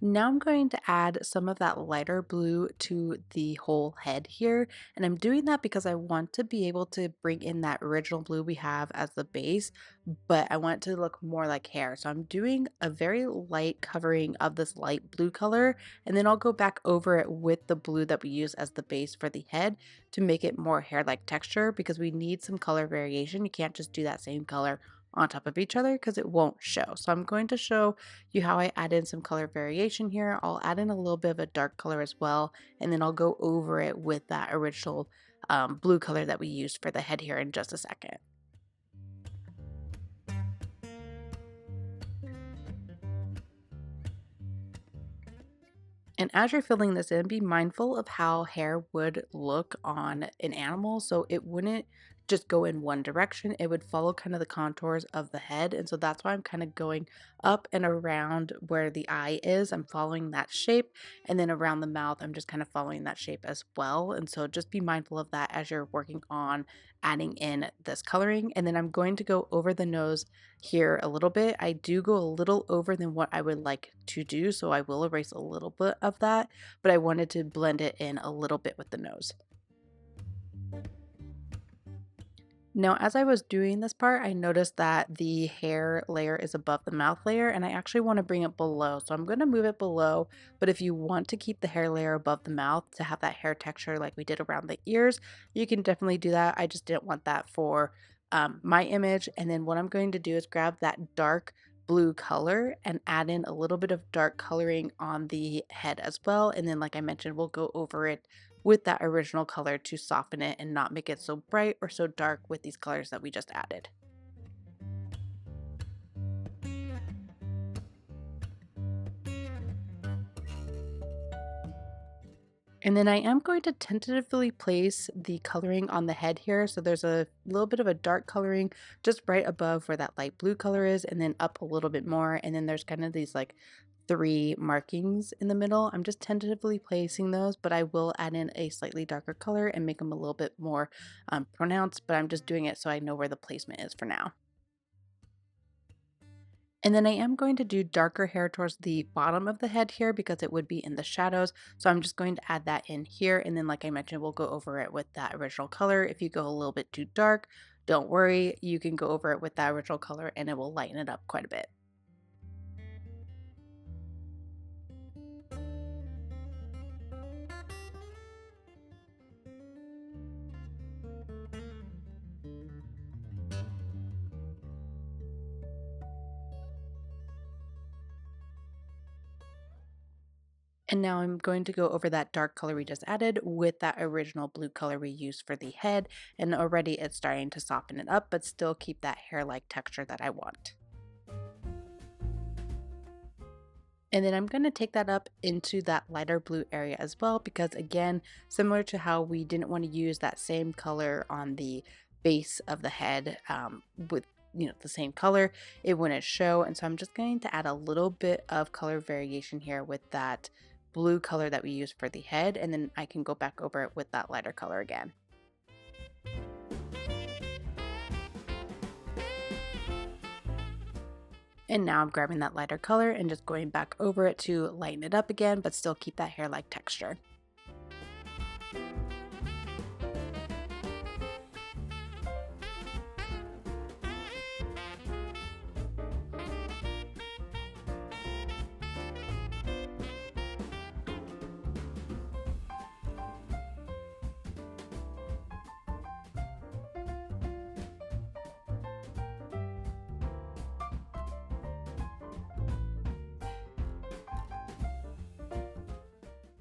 Now I'm going to add some of that lighter blue to the whole head here. And I'm doing that because I want to be able to bring in that original blue we have as the base, but I want it to look more like hair. So I'm doing a very light covering of this light blue color, and then I'll go back over it with the blue that we use as the base for the head to make it more hair-like texture because we need some color variation. You can't just do that same color on top of each other because it won't show. So I'm going to show you how I add in some color variation here. I'll add in a little bit of a dark color as well, and then I'll go over it with that original blue color that we used for the head here in just a second. And as you're filling this in, be mindful of how hair would look on an animal. So it wouldn't just go in one direction, it would follow kind of the contours of the head. And so that's why I'm kind of going up and around where the eye is. I'm following that shape. And then around the mouth, I'm just kind of following that shape as well. And so just be mindful of that as you're working on adding in this coloring. And then I'm going to go over the nose here a little bit. I do go a little over than what I would like to do, so I will erase a little bit of that, but I wanted to blend it in a little bit with the nose. Now, as I was doing this part, I noticed that the hair layer is above the mouth layer, and I actually want to bring it below. So I'm going to move it below. But if you want to keep the hair layer above the mouth to have that hair texture like we did around the ears, you can definitely do that. I just didn't want that for my image. And then what I'm going to do is grab that dark blue color and add in a little bit of dark coloring on the head as well. And then, like I mentioned, we'll go over it with that original color to soften it and not make it so bright or so dark with these colors that we just added. And then I am going to tentatively place the coloring on the head here. So there's a little bit of a dark coloring just right above where that light blue color is, and then up a little bit more. And then there's kind of these like three markings in the middle. I'm just tentatively placing those, but I will add in a slightly darker color and make them a little bit more pronounced, but I'm just doing it so I know where the placement is for now. And then I am going to do darker hair towards the bottom of the head here because it would be in the shadows. So I'm just going to add that in here. And then, like I mentioned, we'll go over it with that original color. If you go a little bit too dark, don't worry. You can go over it with that original color and it will lighten it up quite a bit. And now I'm going to go over that dark color we just added with that original blue color we used for the head. And already it's starting to soften it up, but still keep that hair-like texture that I want. And then I'm going to take that up into that lighter blue area as well, because again, similar to how we didn't want to use that same color on the base of the head with the same color, it wouldn't show. And so I'm just going to add a little bit of color variation here with that blue color that we used for the head, and then I can go back over it with that lighter color again. And now I'm grabbing that lighter color and just going back over it to lighten it up again, but still keep that hair-like texture.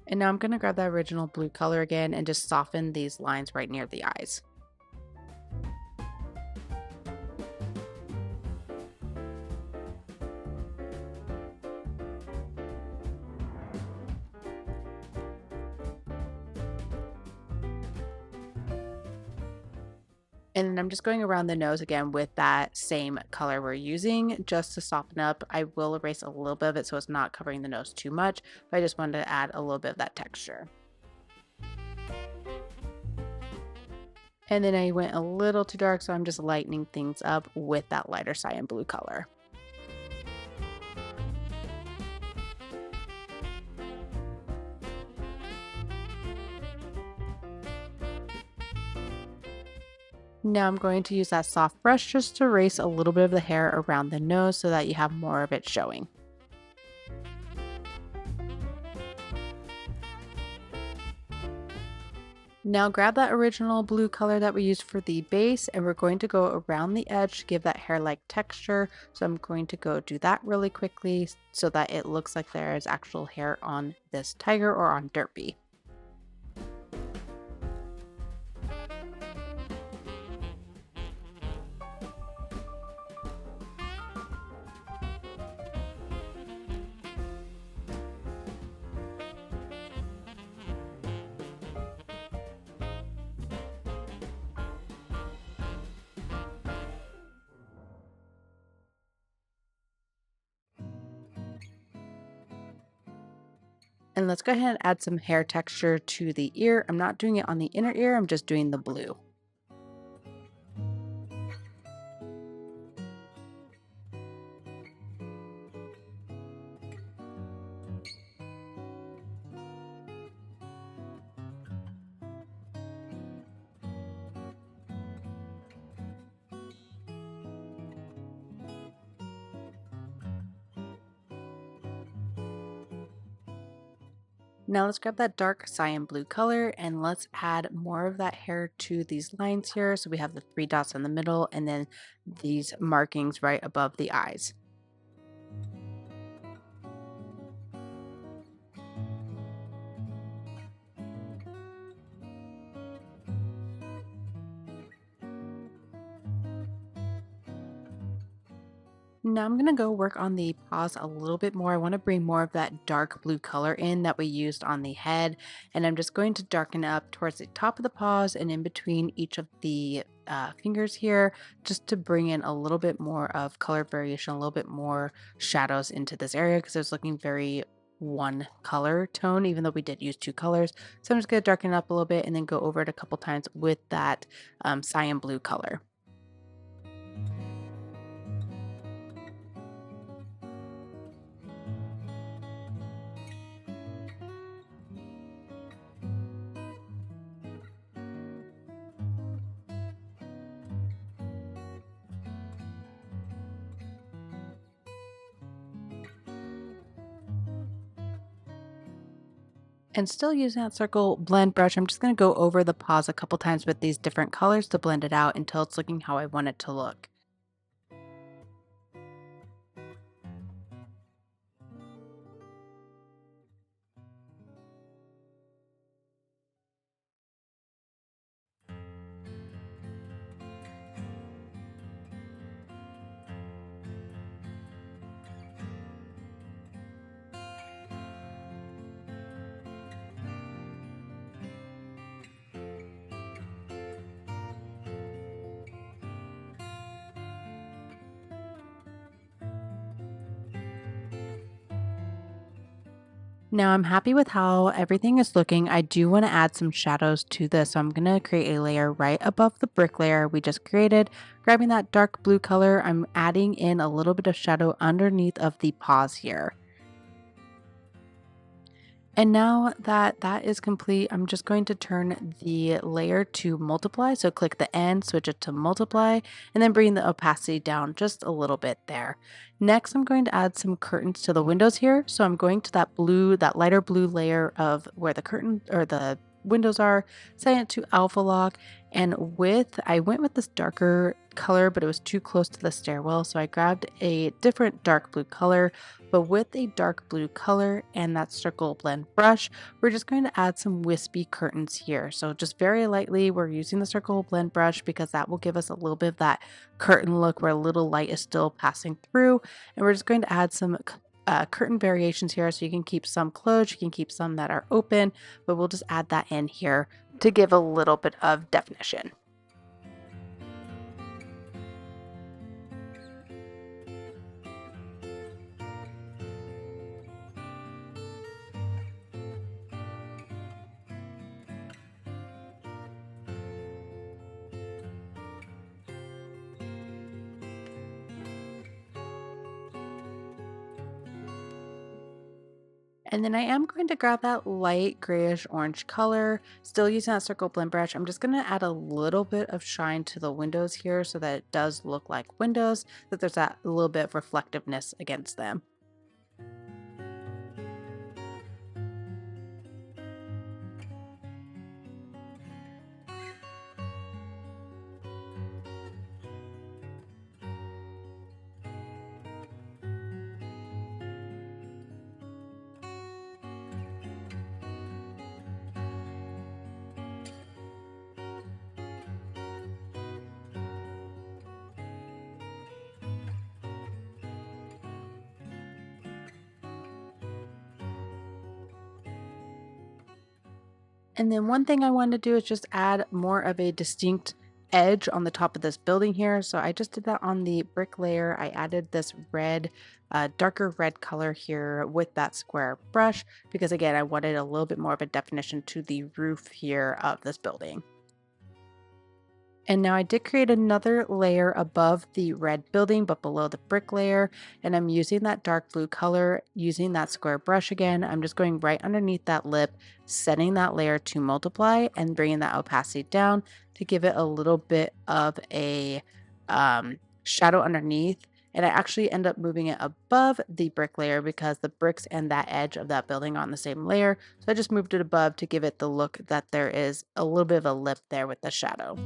And now I'm going to grab that original blue color again and just soften these lines right near the eyes. And then I'm just going around the nose again with that same color we're using just to soften up. I will erase a little bit of it so it's not covering the nose too much, but I just wanted to add a little bit of that texture. And then I went a little too dark, so I'm just lightening things up with that lighter cyan blue color. Now I'm going to use that soft brush just to erase a little bit of the hair around the nose so that you have more of it showing. Now grab that original blue color that we used for the base, and we're going to go around the edge to give that hair-like texture. So I'm going to go do that really quickly so that it looks like there is actual hair on this tiger or on Derpy. And let's go ahead and add some hair texture to the ear. I'm not doing it on the inner ear, I'm just doing the blue. Now let's grab that dark cyan blue color and let's add more of that hair to these lines here. So we have the three dots in the middle and then these markings right above the eyes. Now I'm going to go work on the paws a little bit more. I want to bring more of that dark blue color in that we used on the head. And I'm just going to darken up towards the top of the paws and in between each of the fingers here, just to bring in a little bit more of color variation, a little bit more shadows into this area because it's looking very one color tone, even though we did use two colors. So I'm just going to darken it up a little bit and then go over it a couple times with that cyan blue color. And still using that circle blend brush, I'm just going to go over the paws a couple times with these different colors to blend it out until it's looking how I want it to look. Now I'm happy with how everything is looking. I do want to add some shadows to this. So I'm going to create a layer right above the brick layer we just created. Grabbing that dark blue color, I'm adding in a little bit of shadow underneath of the paws here. And now that that is complete, I'm just going to turn the layer to multiply. So click the end, switch it to multiply, and then bring the opacity down just a little bit there. Next, I'm going to add some curtains to the windows here. So I'm going to that blue, that lighter blue layer of where the curtain or the windows are, setting it to alpha lock. And I went with this darker color, but it was too close to the stairwell. So I grabbed a different dark blue color, but with a dark blue color and that circle blend brush, we're just going to add some wispy curtains here. So just very lightly, we're using the circle blend brush because that will give us a little bit of that curtain look where a little light is still passing through. And we're just going to add some curtain variations here. So you can keep some closed, you can keep some that are open, but we'll just add that in here to give a little bit of definition. And then I am going to grab that light grayish orange color, still using that circle blend brush. I'm just going to add a little bit of shine to the windows here so that it does look like windows, that there's that little bit of reflectiveness against them. And then one thing I want to do is just add more of a distinct edge on the top of this building here. So I just did that on the brick layer. I added this red, darker red color here with that square brush because again, I wanted a little bit more of a definition to the roof here of this building. And now I did create another layer above the red building, but below the brick layer. And I'm using that dark blue color, using that square brush again. I'm just going right underneath that lip, setting that layer to multiply and bringing that opacity down to give it a little bit of a shadow underneath. And I actually end up moving it above the brick layer because the bricks and that edge of that building are on the same layer. So I just moved it above to give it the look that there is a little bit of a lip there with the shadow.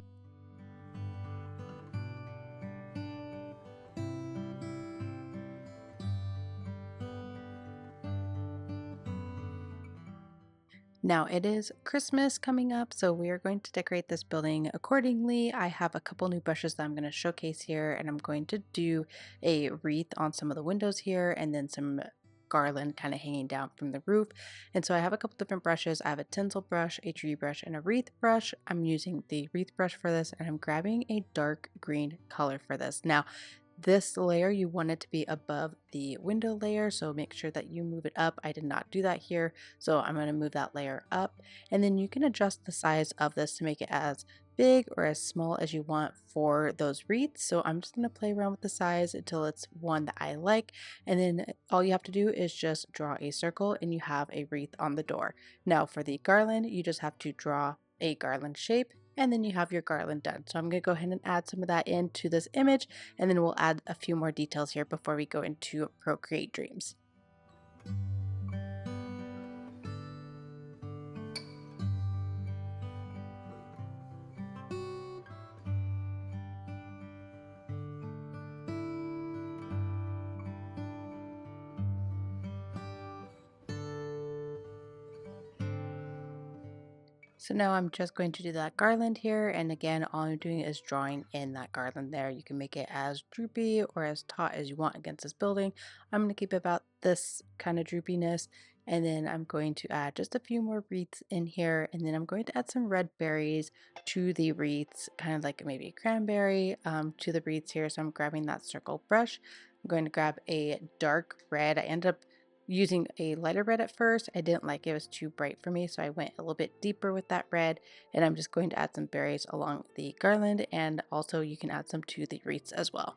Now it is Christmas coming up, so we are going to decorate this building accordingly. I have a couple new brushes that I'm going to showcase here, and I'm going to do a wreath on some of the windows here and then some garland kind of hanging down from the roof. And so I have a couple different brushes. I have a tinsel brush, a tree brush, and a wreath brush. I'm using the wreath brush for this, and I'm grabbing a dark green color for this. Now, this layer, you want it to be above the window layer, so make sure that you move it up. I did not do that here, so I'm going to move that layer up, and then you can adjust the size of this to make it as big or as small as you want for those wreaths. So I'm just going to play around with the size until it's one that I like, and then all you have to do is just draw a circle and you have a wreath on the door. Now for the garland, you just have to draw a garland shape and then you have your garland done. So I'm going to go ahead and add some of that into this image, and then we'll add a few more details here before we go into Procreate Dreams. So now I'm just going to do that garland here, and again all I'm doing is drawing in that garland there. You can make it as droopy or as taut as you want against this building. I'm going to keep it about this kind of droopiness, and then I'm going to add just a few more wreaths in here, and then I'm going to add some red berries to the wreaths, kind of like maybe cranberry to the wreaths here. So I'm grabbing that circle brush. I'm going to grab a dark red. I ended up using a lighter red at first. I didn't like it, was too bright for me, so I went a little bit deeper with that red, and I'm just going to add some berries along the garland, and also you can add some to the wreaths as well.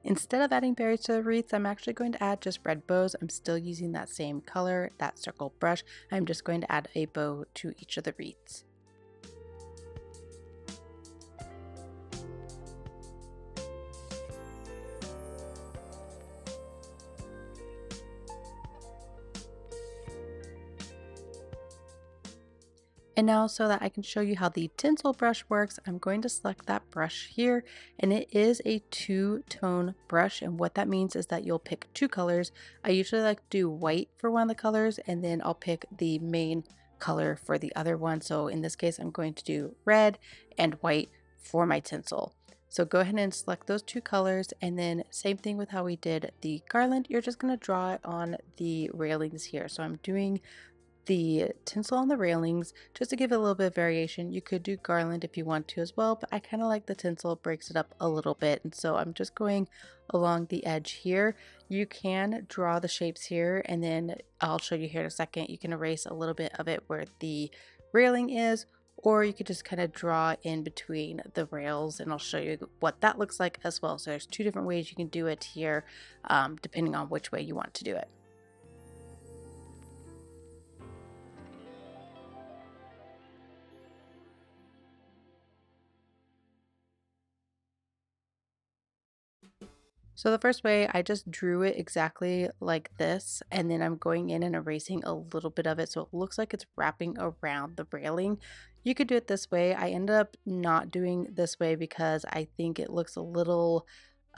Instead of adding berries to the wreaths, I'm actually going to add just red bows. I'm still using that same color, that circle brush. I'm just going to add a bow to each of the wreaths. And now, so that I can show you how the tinsel brush works, I'm going to select that brush here, and it is a two-tone brush, and what that means is that you'll pick two colors. I usually like to do white for one of the colors, and then I'll pick the main color for the other one. So in this case, I'm going to do red and white for my tinsel. So go ahead and select those two colors, and then same thing with how we did the garland. You're just going to draw it on the railings here. So I'm doing the tinsel on the railings just to give it a little bit of variation. You could do garland if you want to as well, but I kind of like the tinsel. It breaks it up a little bit, and so I'm just going along the edge here. You can draw the shapes here, and then I'll show you here in a second. You can erase a little bit of it where the railing is, or you could just kind of draw in between the rails, and I'll show you what that looks like as well. So there's two different ways you can do it here, depending on which way you want to do it. So the first way, I just drew it exactly like this, and then I'm going in and erasing a little bit of it so it looks like it's wrapping around the railing. You could do it this way. I ended up not doing this way because I think it looks a little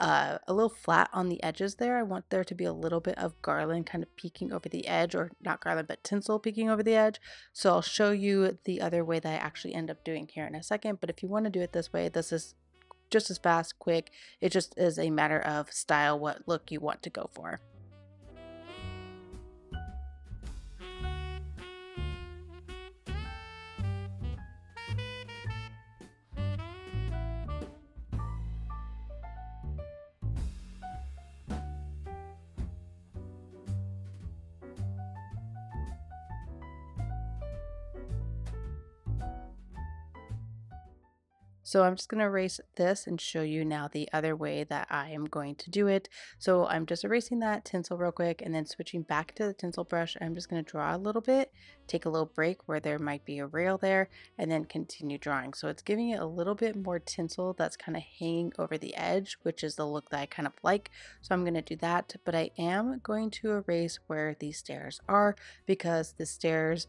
flat on the edges there. I want there to be a little bit of garland kind of peeking over the edge, or not garland, but tinsel peeking over the edge. So I'll show you the other way that I actually end up doing here in a second. But if you want to do it this way, this is just as fast, quick. It just is a matter of style, what look you want to go for. So I'm just going to erase this and show you now the other way that I am going to do it. So I'm just erasing that tinsel real quick and then switching back to the tinsel brush. I'm just going to draw a little bit, take a little break where there might be a rail there, and then continue drawing. So it's giving it a little bit more tinsel that's kind of hanging over the edge, which is the look that I kind of like. So I'm going to do that, but I am going to erase where these stairs are because the stairs,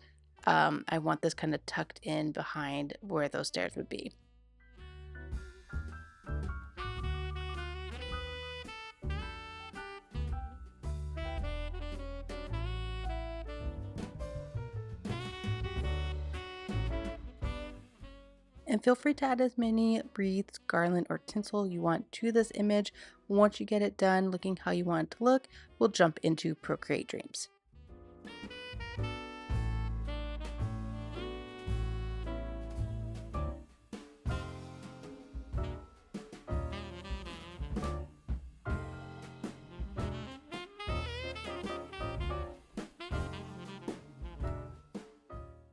I want this kind of tucked in behind where those stairs would be. And feel free to add as many wreaths, garland, or tinsel you want to this image. Once you get it done looking how you want it to look, we'll jump into Procreate Dreams.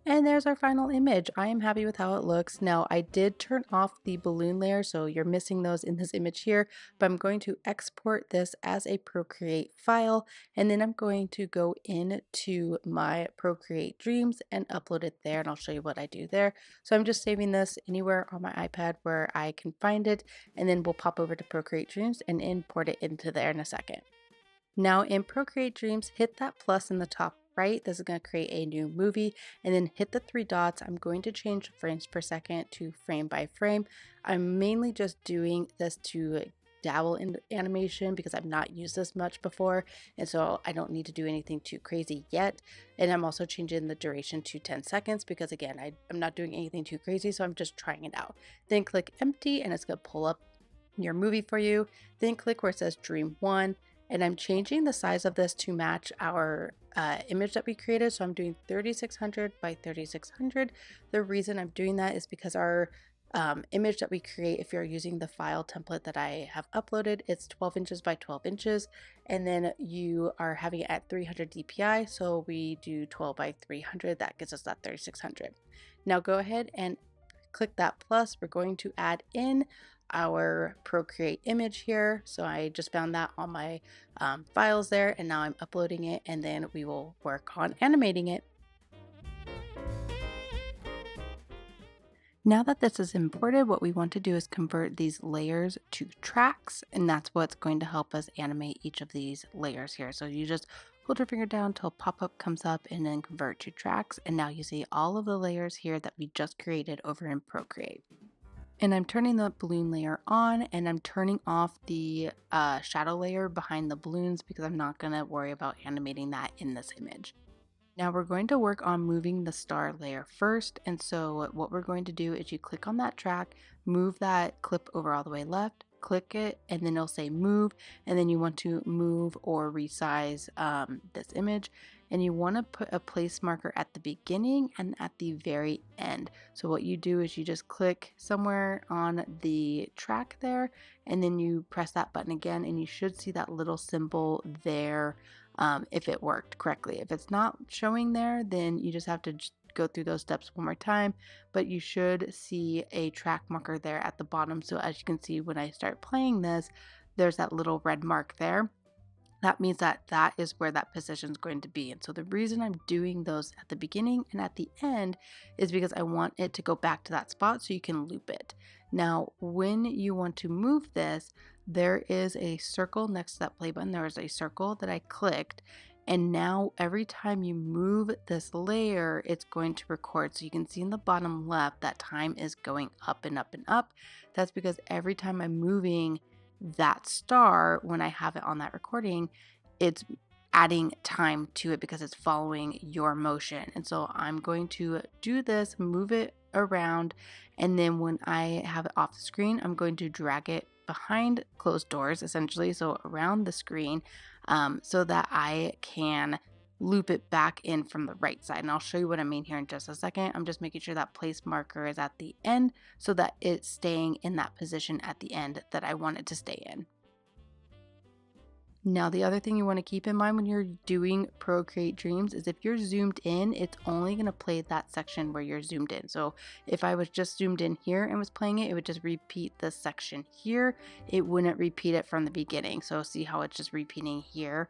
And there's our final image. I am happy with how it looks. Now, I did turn off the balloon layer, so you're missing those in this image here, but I'm going to export this as a Procreate file, and then I'm going to go into my Procreate Dreams and upload it there, and I'll show you what I do there. So I'm just saving this anywhere on my iPad where I can find it, and then we'll pop over to Procreate Dreams and import it into there in a second. Now in Procreate Dreams, hit that plus in the top right. This is going to create a new movie, and then hit the three dots. I'm going to change frames per second to frame by frame. I'm mainly just doing this to dabble in animation because I've not used this much before, and so I don't need to do anything too crazy yet. And I'm also changing the duration to 10 seconds because again, I'm not doing anything too crazy, so I'm just trying it out. Then click empty and it's going to pull up your movie for you. Then click where it says Dream 1. And I'm changing the size of this to match our image that we created. So I'm doing 3600 by 3600. The reason I'm doing that is because our image that we create, if you're using the file template that I have uploaded, it's 12 inches by 12 inches. And then you are having it at 300 DPI. So we do 12 by 300. That gives us that 3600. Now go ahead and click that plus. We're going to add in our Procreate image here. So I just found that on my files there, and now I'm uploading it, and then we will work on animating it. Now that this is imported, what we want to do is convert these layers to tracks, and that's what's going to help us animate each of these layers here. So you just hold your finger down until pop-up comes up and then convert to tracks, and now you see all of the layers here that we just created over in Procreate. And I'm turning the balloon layer on, and I'm turning off the shadow layer behind the balloons because I'm not going to worry about animating that in this image. Now we're going to work on moving the star layer first. And so what we're going to do is you click on that track, move that clip over all the way left, click it, and then it'll say move. And then you want to move or resize this image. And you want to put a place marker at the beginning and at the very end. So what you do is you just click somewhere on the track there, and then you press that button again, and you should see that little symbol there if it worked correctly. If it's not showing there, then you just have to go through those steps one more time, but you should see a track marker there at the bottom. So as you can see, when I start playing this, there's that little red mark there. That means that that is where that position is going to be. And so the reason I'm doing those at the beginning and at the end is because I want it to go back to that spot so you can loop it. Now, when you want to move this, there is a circle next to that play button. There is a circle that I clicked. And now every time you move this layer, it's going to record. So you can see in the bottom left that time is going up and up and up. That's because every time I'm moving that star, when I have it on that recording, it's adding time to it because it's following your motion. And so I'm going to do this, move it around, and then when I have it off the screen, I'm going to drag it behind closed doors essentially, so around the screen, so that I can loop it back in from the right side. And I'll show you what I mean here in just a second. I'm just making sure that place marker is at the end so that it's staying in that position at the end that I want it to stay in. Now, the other thing you want to keep in mind when you're doing Procreate Dreams is if you're zoomed in, it's only going to play that section where you're zoomed in. So if I was just zoomed in here and was playing it, it would just repeat this section here. It wouldn't repeat it from the beginning. So see how it's just repeating here.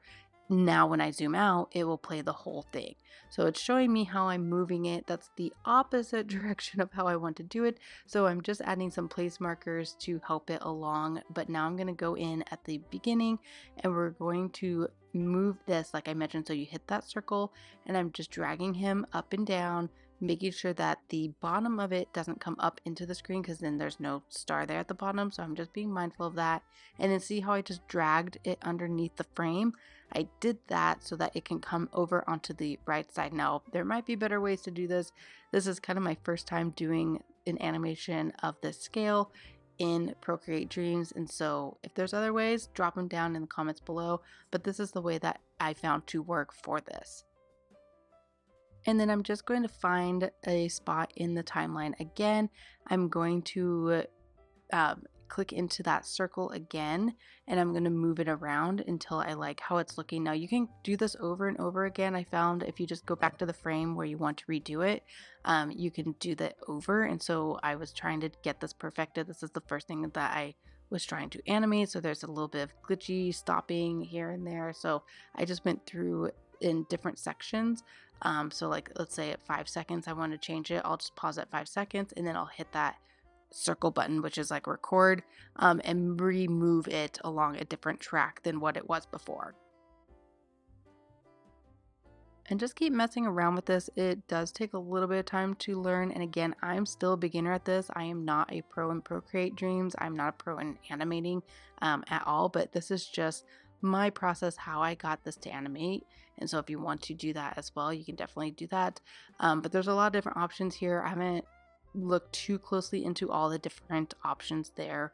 Now, when I zoom out, it will play the whole thing. So it's showing me how I'm moving it. That's the opposite direction of how I want to do it. So I'm just adding some place markers to help it along. But now I'm going to go in at the beginning and we're going to move this like I mentioned. So you hit that circle and I'm just dragging him up and down, making sure that the bottom of it doesn't come up into the screen because then there's no star there at the bottom. So I'm just being mindful of that. And then see how I just dragged it underneath the frame. I did that so that it can come over onto the right side. Now, there might be better ways to do this. This is kind of my first time doing an animation of this scale in Procreate Dreams, and so if there's other ways, drop them down in the comments below, but this is the way that I found to work for this. And then I'm just going to find a spot in the timeline again. I'm going to click into that circle again, and I'm going to move it around until I like how it's looking. Now you can do this over and over again. I found if you just go back to the frame where you want to redo it, you can do that over. And so I was trying to get this perfected. This is the first thing that I was trying to animate. So there's a little bit of glitchy stopping here and there. So I just went through in different sections. So like, let's say at 5 seconds, I want to change it. I'll just pause at 5 seconds and then I'll hit that circle button, which is like record, and remove it along a different track than what it was before. And just keep messing around with this. It does take a little bit of time to learn. And again, I'm still a beginner at this. I am not a pro in Procreate Dreams. I'm not a pro in animating at all, but this is just my process, how I got this to animate. And so if you want to do that as well, you can definitely do that. But there's a lot of different options here. I haven't look too closely into all the different options there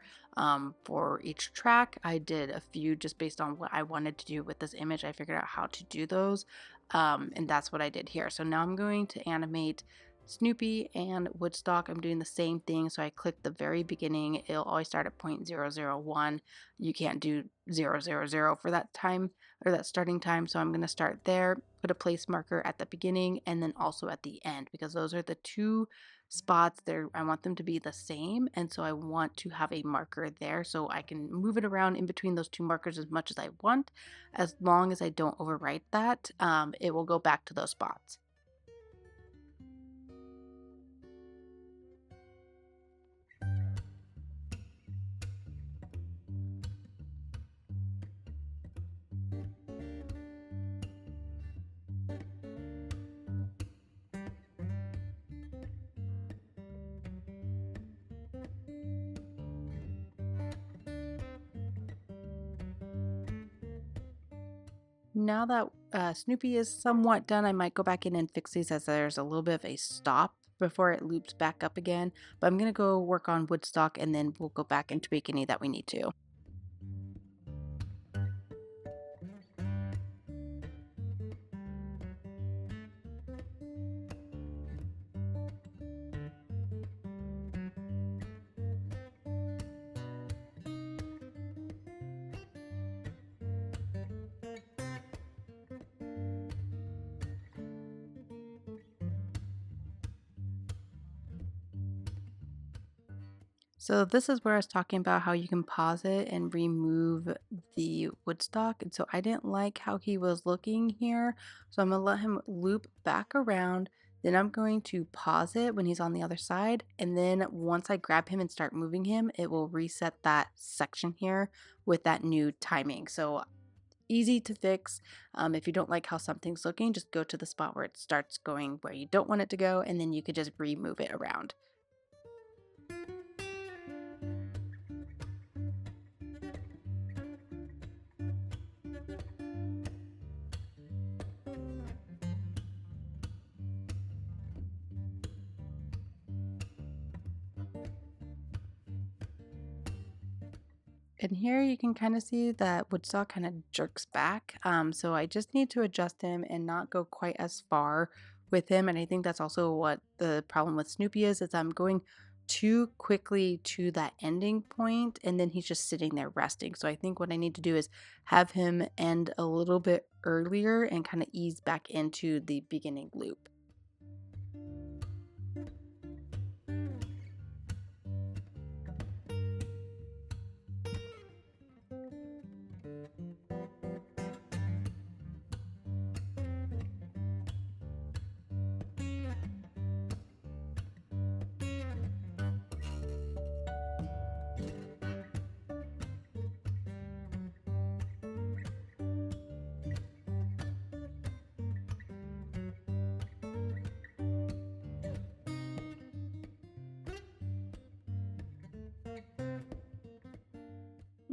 for each track. I did a few just based on what I wanted to do with this image. I figured out how to do those, and that's what I did here. So now I'm going to animate Snoopy and Woodstock. I'm doing the same thing. So I click the very beginning. It'll always start at 0.001. You can't do 000 for that time or that starting time. So I'm going to start there, put a place marker at the beginning and then also at the end, because those are the two spots there. I want them to be the same, and so I want to have a marker there so I can move it around in between those two markers as much as I want. As long as I don't overwrite that, it will go back to those spots. Now that Snoopy is somewhat done, I might go back in and fix these as there's a little bit of a stop before it loops back up again. But I'm going to go work on Woodstock and then we'll go back and tweak any that we need to. So this is where I was talking about how you can pause it and remove the Woodstock. And so I didn't like how he was looking here. So I'm gonna let him loop back around. Then I'm going to pause it when he's on the other side. And then once I grab him and start moving him, it will reset that section here with that new timing. So easy to fix. If you don't like how something's looking, just go to the spot where it starts going where you don't want it to go. And then you could just remove it around. And here you can kind of see that Woodstock kind of jerks back. So I just need to adjust him and not go quite as far with him. And I think that's also what the problem with Snoopy is I'm going too quickly to that ending point, and then he's just sitting there resting. So I think what I need to do is have him end a little bit earlier and kind of ease back into the beginning loop.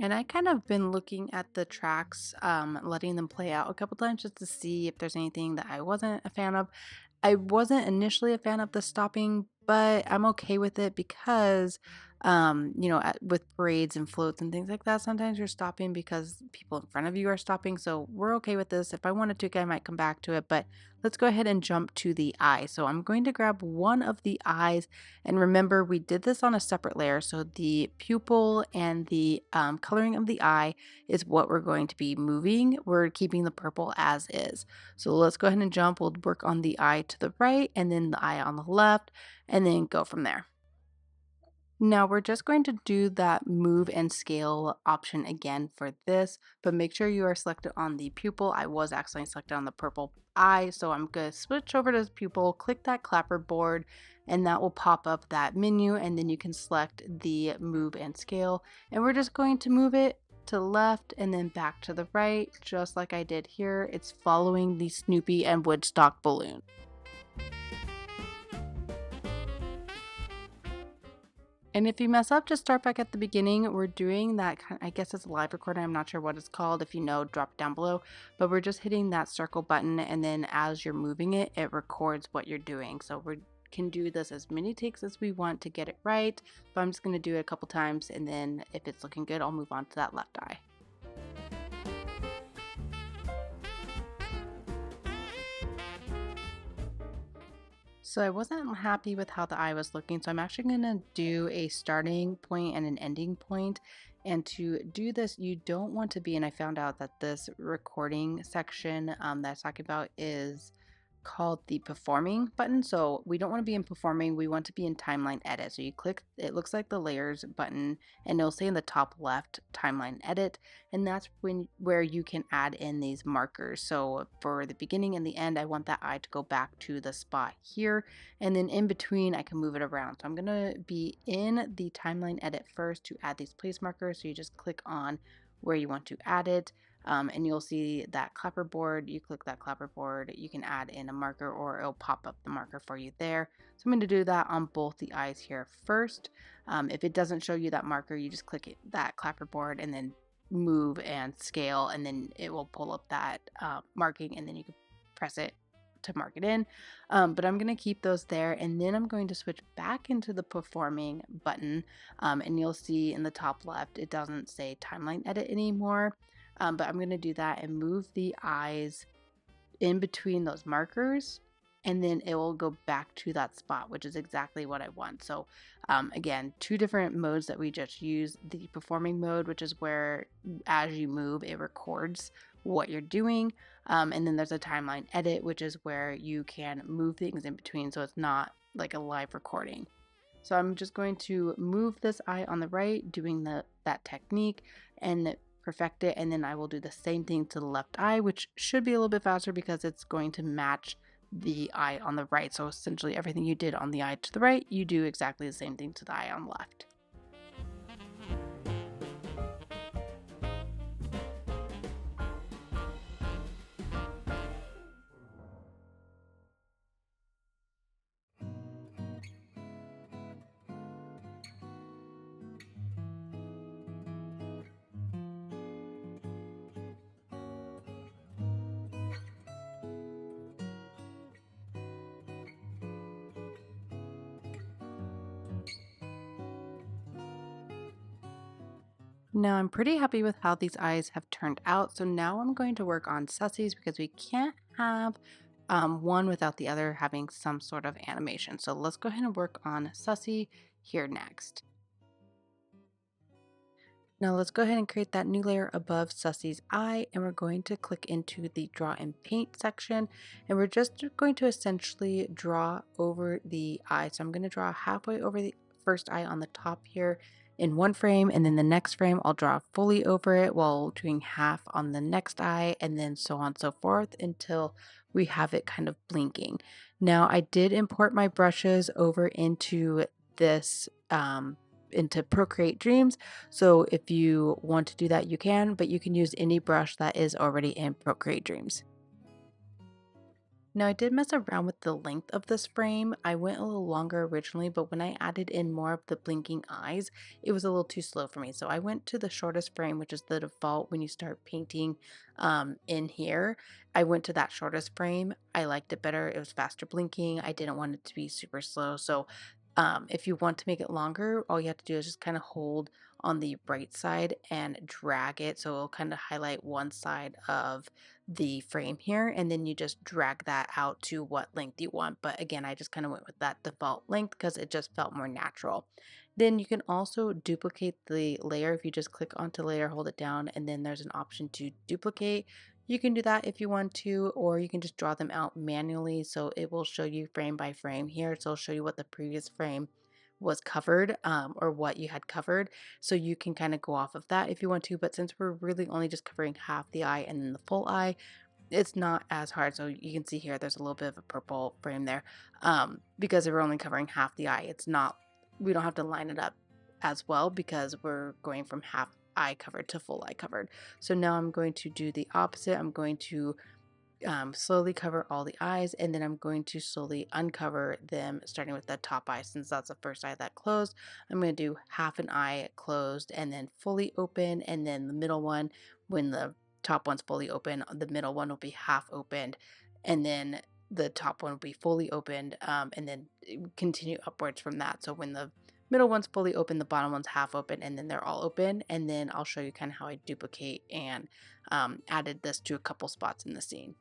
And I kind of been looking at the tracks, letting them play out a couple times just to see if there's anything that I wasn't a fan of. I wasn't initially a fan of the stopping, but I'm okay with it because, with parades and floats and things like that, sometimes you're stopping because people in front of you are stopping. So we're okay with this. If I wanted to, I might come back to it, but let's go ahead and jump to the eye. So I'm going to grab one of the eyes, and remember, we did this on a separate layer. So the pupil and the coloring of the eye is what we're going to be moving. We're keeping the purple as is. So let's go ahead and jump. We'll work on the eye to the right and then the eye on the left and then go from there. Now we're just going to do that move and scale option again for this, but make sure you are selected on the pupil. I was actually selected on the purple eye, so I'm going to switch over to pupil, click that clapperboard, and that will pop up that menu, and then you can select the move and scale. And we're just going to move it to the left and then back to the right, just like I did here. It's following the Snoopy and Woodstock balloon. And if you mess up, just start back at the beginning. We're doing that, I guess it's a live recording. I'm not sure what it's called. If you know, drop it down below. But we're just hitting that circle button, and then as you're moving it, it records what you're doing. So we can do this as many takes as we want to get it right. But I'm just going to do it a couple times, and then if it's looking good, I'll move on to that left eye. So I wasn't happy with how the eye was looking, so I'm actually going to do a starting point and an ending point. And to do this, you don't want to be, and I found out that this recording section that I was talking about is called the performing button. So we don't want to be in performing, we want to be in timeline edit. So you click, it looks like the layers button, and it'll say in the top left timeline edit, and that's where you can add in these markers. So for the beginning and the end, I want that eye to go back to the spot here, and then in between I can move it around. So I'm gonna be in the timeline edit first to add these place markers. So you just click on where you want to add it, and you'll see that clapperboard. You click that clapperboard, you can add in a marker, or it'll pop up the marker for you there. So I'm going to do that on both the eyes here first. If it doesn't show you that marker, you just click that clapperboard and then move and scale, and then it will pull up that marking, and then you can press it to mark it in. But I'm going to keep those there, and then I'm going to switch back into the performing button, and you'll see in the top left it doesn't say timeline edit anymore. But I'm going to do that and move the eyes in between those markers, and then it will go back to that spot, which is exactly what I want. So again, two different modes that we just use. The performing mode, which is where as you move, it records what you're doing. And then there's a timeline edit, which is where you can move things in between, so it's not like a live recording. So I'm just going to move this eye on the right, doing that technique, and perfect it, and then I will do the same thing to the left eye, which should be a little bit faster because it's going to match the eye on the right. So essentially everything you did on the eye to the right, you do exactly the same thing to the eye on the left. Now I'm pretty happy with how these eyes have turned out. So now I'm going to work on Sussie's, because we can't have one without the other having some sort of animation. So let's go ahead and work on Sussy. here next. Now let's go ahead and create that new layer above Sussy's eye, and we're going to click into the draw and paint section, and we're just going to essentially draw over the eye. So I'm going to draw halfway over the first eye on the top here in one frame, and then the next frame I'll draw fully over it while doing half on the next eye, and then so on and so forth until we have it kind of blinking. Now I did import my brushes over into this into Procreate Dreams, so if you want to do that, you can, but you can use any brush that is already in Procreate Dreams. Now I did mess around with the length of this frame. I went a little longer originally, but when I added in more of the blinking eyes, it was a little too slow for me. So I went to the shortest frame, which is the default when you start painting in here. I went to that shortest frame. I liked it better. It was faster blinking. I didn't want it to be super slow. So if you want to make it longer, all you have to do is just kind of hold on the right side and drag it. So it'll kind of highlight one side of the frame here, and then you just drag that out to what length you want. But again, I just kind of went with that default length because it just felt more natural. Then you can also duplicate the layer. If you just click onto layer, hold it down, and then there's an option to duplicate. You can do that if you want to, or you can just draw them out manually. So it will show you frame by frame here. So it'll show you what the previous frame was covered, or what you had covered. So you can kind of go off of that if you want to. But since we're really only just covering half the eye and then the full eye, it's not as hard. So you can see here, there's a little bit of a purple frame there, because we're only covering half the eye. It's not, we don't have to line it up as well because we're going from half eye covered to full eye covered. So now I'm going to do the opposite. I'm going to slowly cover all the eyes, and then I'm going to slowly uncover them, starting with the top eye. Since that's the first eye that closed, I'm going to do half an eye closed and then fully open, and then the middle one, when the top one's fully open, the middle one will be half opened, and then the top one will be fully opened, and then continue upwards from that. So when the middle one's fully open, the bottom one's half open, and then they're all open. And then I'll show you kind of how I duplicate and added this to a couple spots in the scene.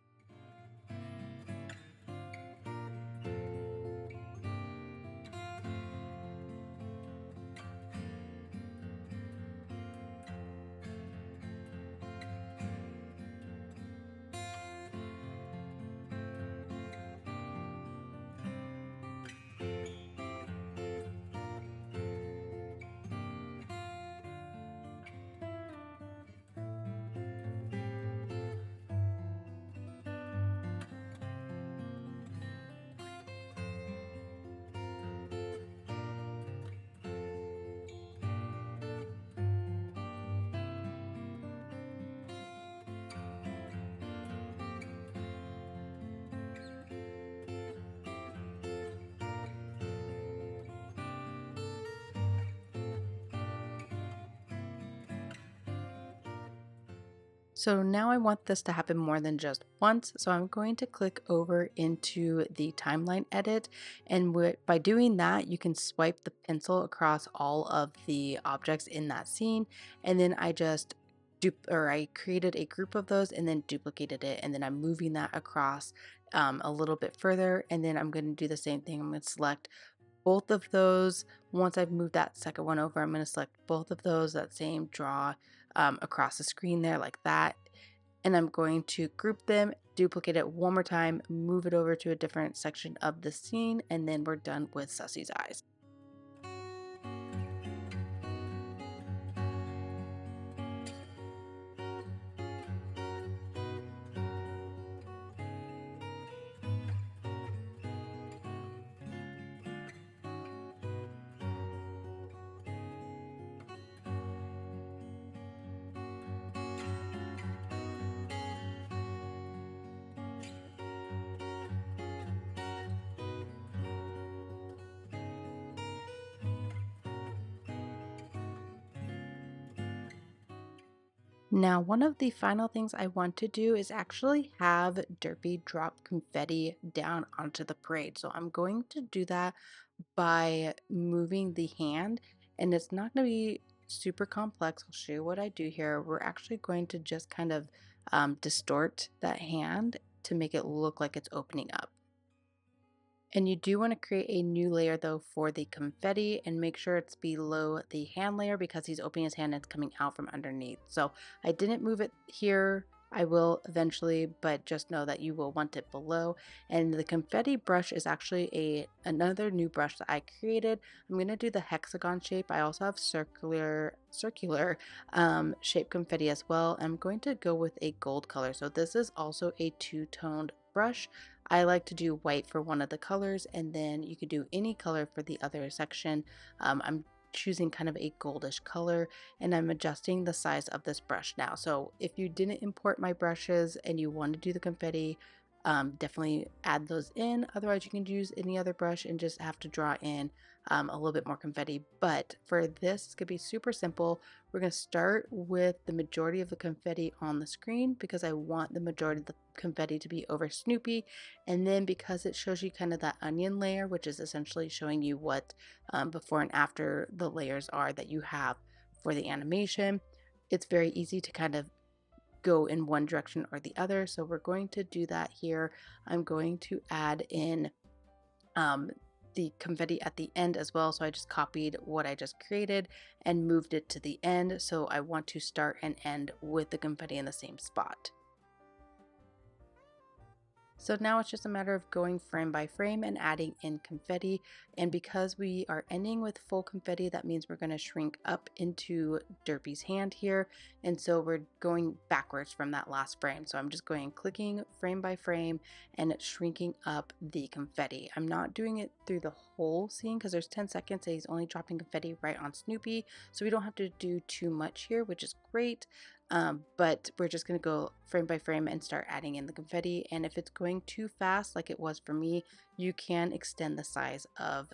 So now I want this to happen more than just once. So I'm going to click over into the timeline edit. And by doing that, you can swipe the pencil across all of the objects in that scene. And then I just I created a group of those and then duplicated it. And then I'm moving that across a little bit further. And then I'm going to do the same thing. I'm going to select both of those. Once I've moved that second one over, I'm going to select both of those, that same draw across the screen there like that. And I'm going to group them, duplicate it one more time, move it over to a different section of the scene, and then we're done with Sussy's eyes. Now, one of the final things I want to do is actually have Derpy drop confetti down onto the parade. So I'm going to do that by moving the hand, and it's not going to be super complex. I'll show you what I do here. We're actually going to just kind of distort that hand to make it look like it's opening up. And you do want to create a new layer though for the confetti and make sure it's below the hand layer because he's opening his hand and it's coming out from underneath. So I didn't move it here. I will eventually, but just know that you will want it below. And the confetti brush is actually another new brush that I created. I'm going to do the hexagon shape. I also have circular shape confetti as well. I'm going to go with a gold color. So this is also a two-toned brush. I like to do white for one of the colors, and then you could do any color for the other section. I'm choosing kind of a goldish color, and I'm adjusting the size of this brush now. So if you didn't import my brushes and you want to do the confetti, definitely add those in. Otherwise, you can use any other brush and just have to draw in a little bit more confetti. But for this, it's gonna be super simple. We're gonna start with the majority of the confetti on the screen because I want the majority of the confetti to be over Snoopy. And then because it shows you kind of that onion layer, which is essentially showing you what before and after the layers are that you have for the animation, it's very easy to kind of go in one direction or the other. So we're going to do that here. I'm going to add in um, the confetti at the end as well. So I just copied what I just created and moved it to the end. So I want to start and end with the confetti in the same spot. So now it's just a matter of going frame by frame and adding in confetti. And because we are ending with full confetti, that means we're going to shrink up into Derpy's hand here. And so we're going backwards from that last frame. So I'm just going clicking frame by frame and shrinking up the confetti. I'm not doing it through the whole scene because there's 10 seconds and he's only dropping confetti right on Snoopy. So we don't have to do too much here, which is great. But we're just going to go frame by frame and start adding in the confetti. And if it's going too fast, like it was for me, you can extend the size of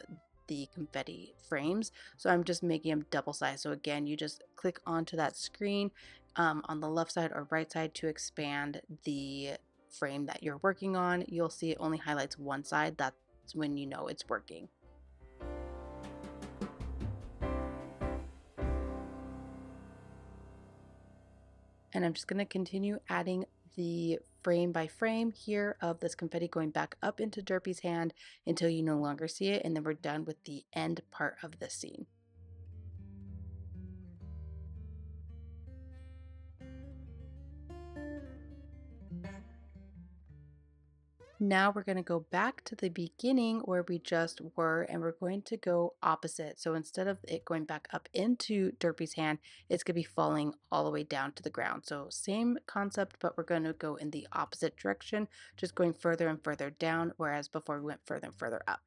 the confetti frames. So I'm just making them double size. So again, you just click onto that screen on the left side or right side to expand the frame that you're working on. You'll see it only highlights one side. That's when you know it's working. And I'm just going to continue adding the frame by frame here of this confetti going back up into Derpy's hand until you no longer see it, and then we're done with the end part of the scene. Now we're going to go back to the beginning where we just were, and we're going to go opposite. So instead of it going back up into Derpy's hand, it's going to be falling all the way down to the ground. So same concept, but we're going to go in the opposite direction, just going further and further down, whereas before we went further and further up.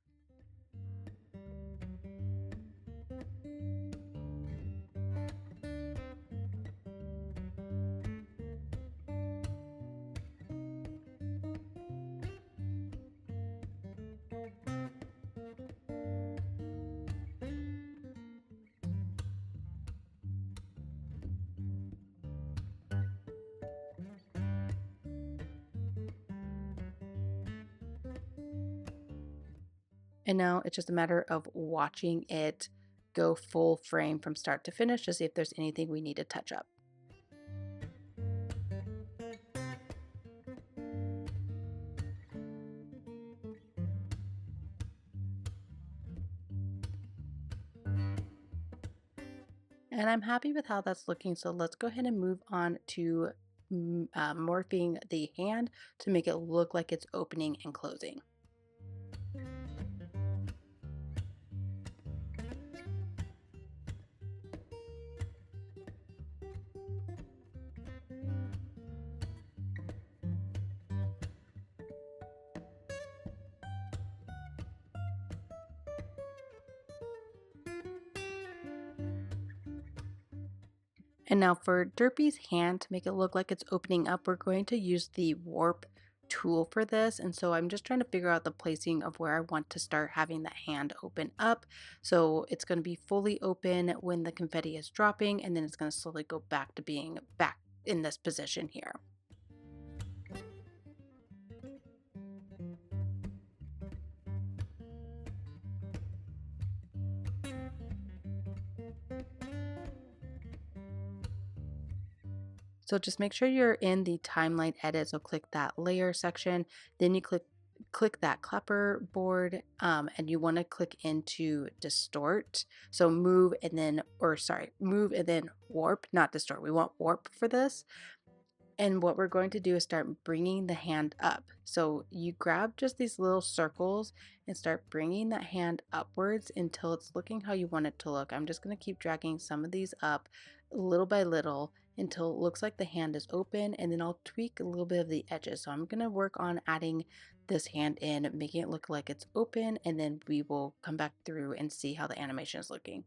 And now it's just a matter of watching it go full frame from start to finish to see if there's anything we need to touch up. And I'm happy with how that's looking. So let's go ahead and move on to morphing the hand to make it look like it's opening and closing. And now for Derpy's hand, to make it look like it's opening up, we're going to use the warp tool for this. And so I'm just trying to figure out the placing of where I want to start having the hand open up. So it's going to be fully open when the confetti is dropping, and then it's going to slowly go back to being back in this position here. So just make sure you're in the timeline edit. So click that layer section, then you click click that clapper board, and you want to click into distort. So move and then, or sorry, move and then warp, not distort. We want warp for this. And what we're going to do is start bringing the hand up. So you grab just these little circles and start bringing that hand upwards until it's looking how you want it to look. I'm just going to keep dragging some of these up little by little until it looks like the hand is open, and then I'll tweak a little bit of the edges. So I'm going to work on adding this hand in, making it look like it's open, and then we will come back through and see how the animation is looking.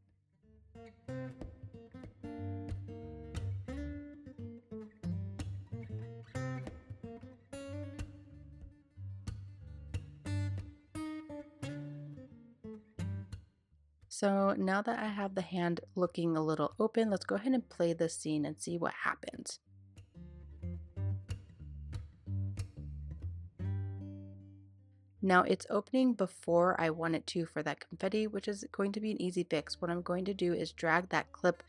So now that I have the hand looking a little open, let's go ahead and play this scene and see what happens. Now it's opening before I want it to for that confetti, which is going to be an easy fix. What I'm going to do is drag that clip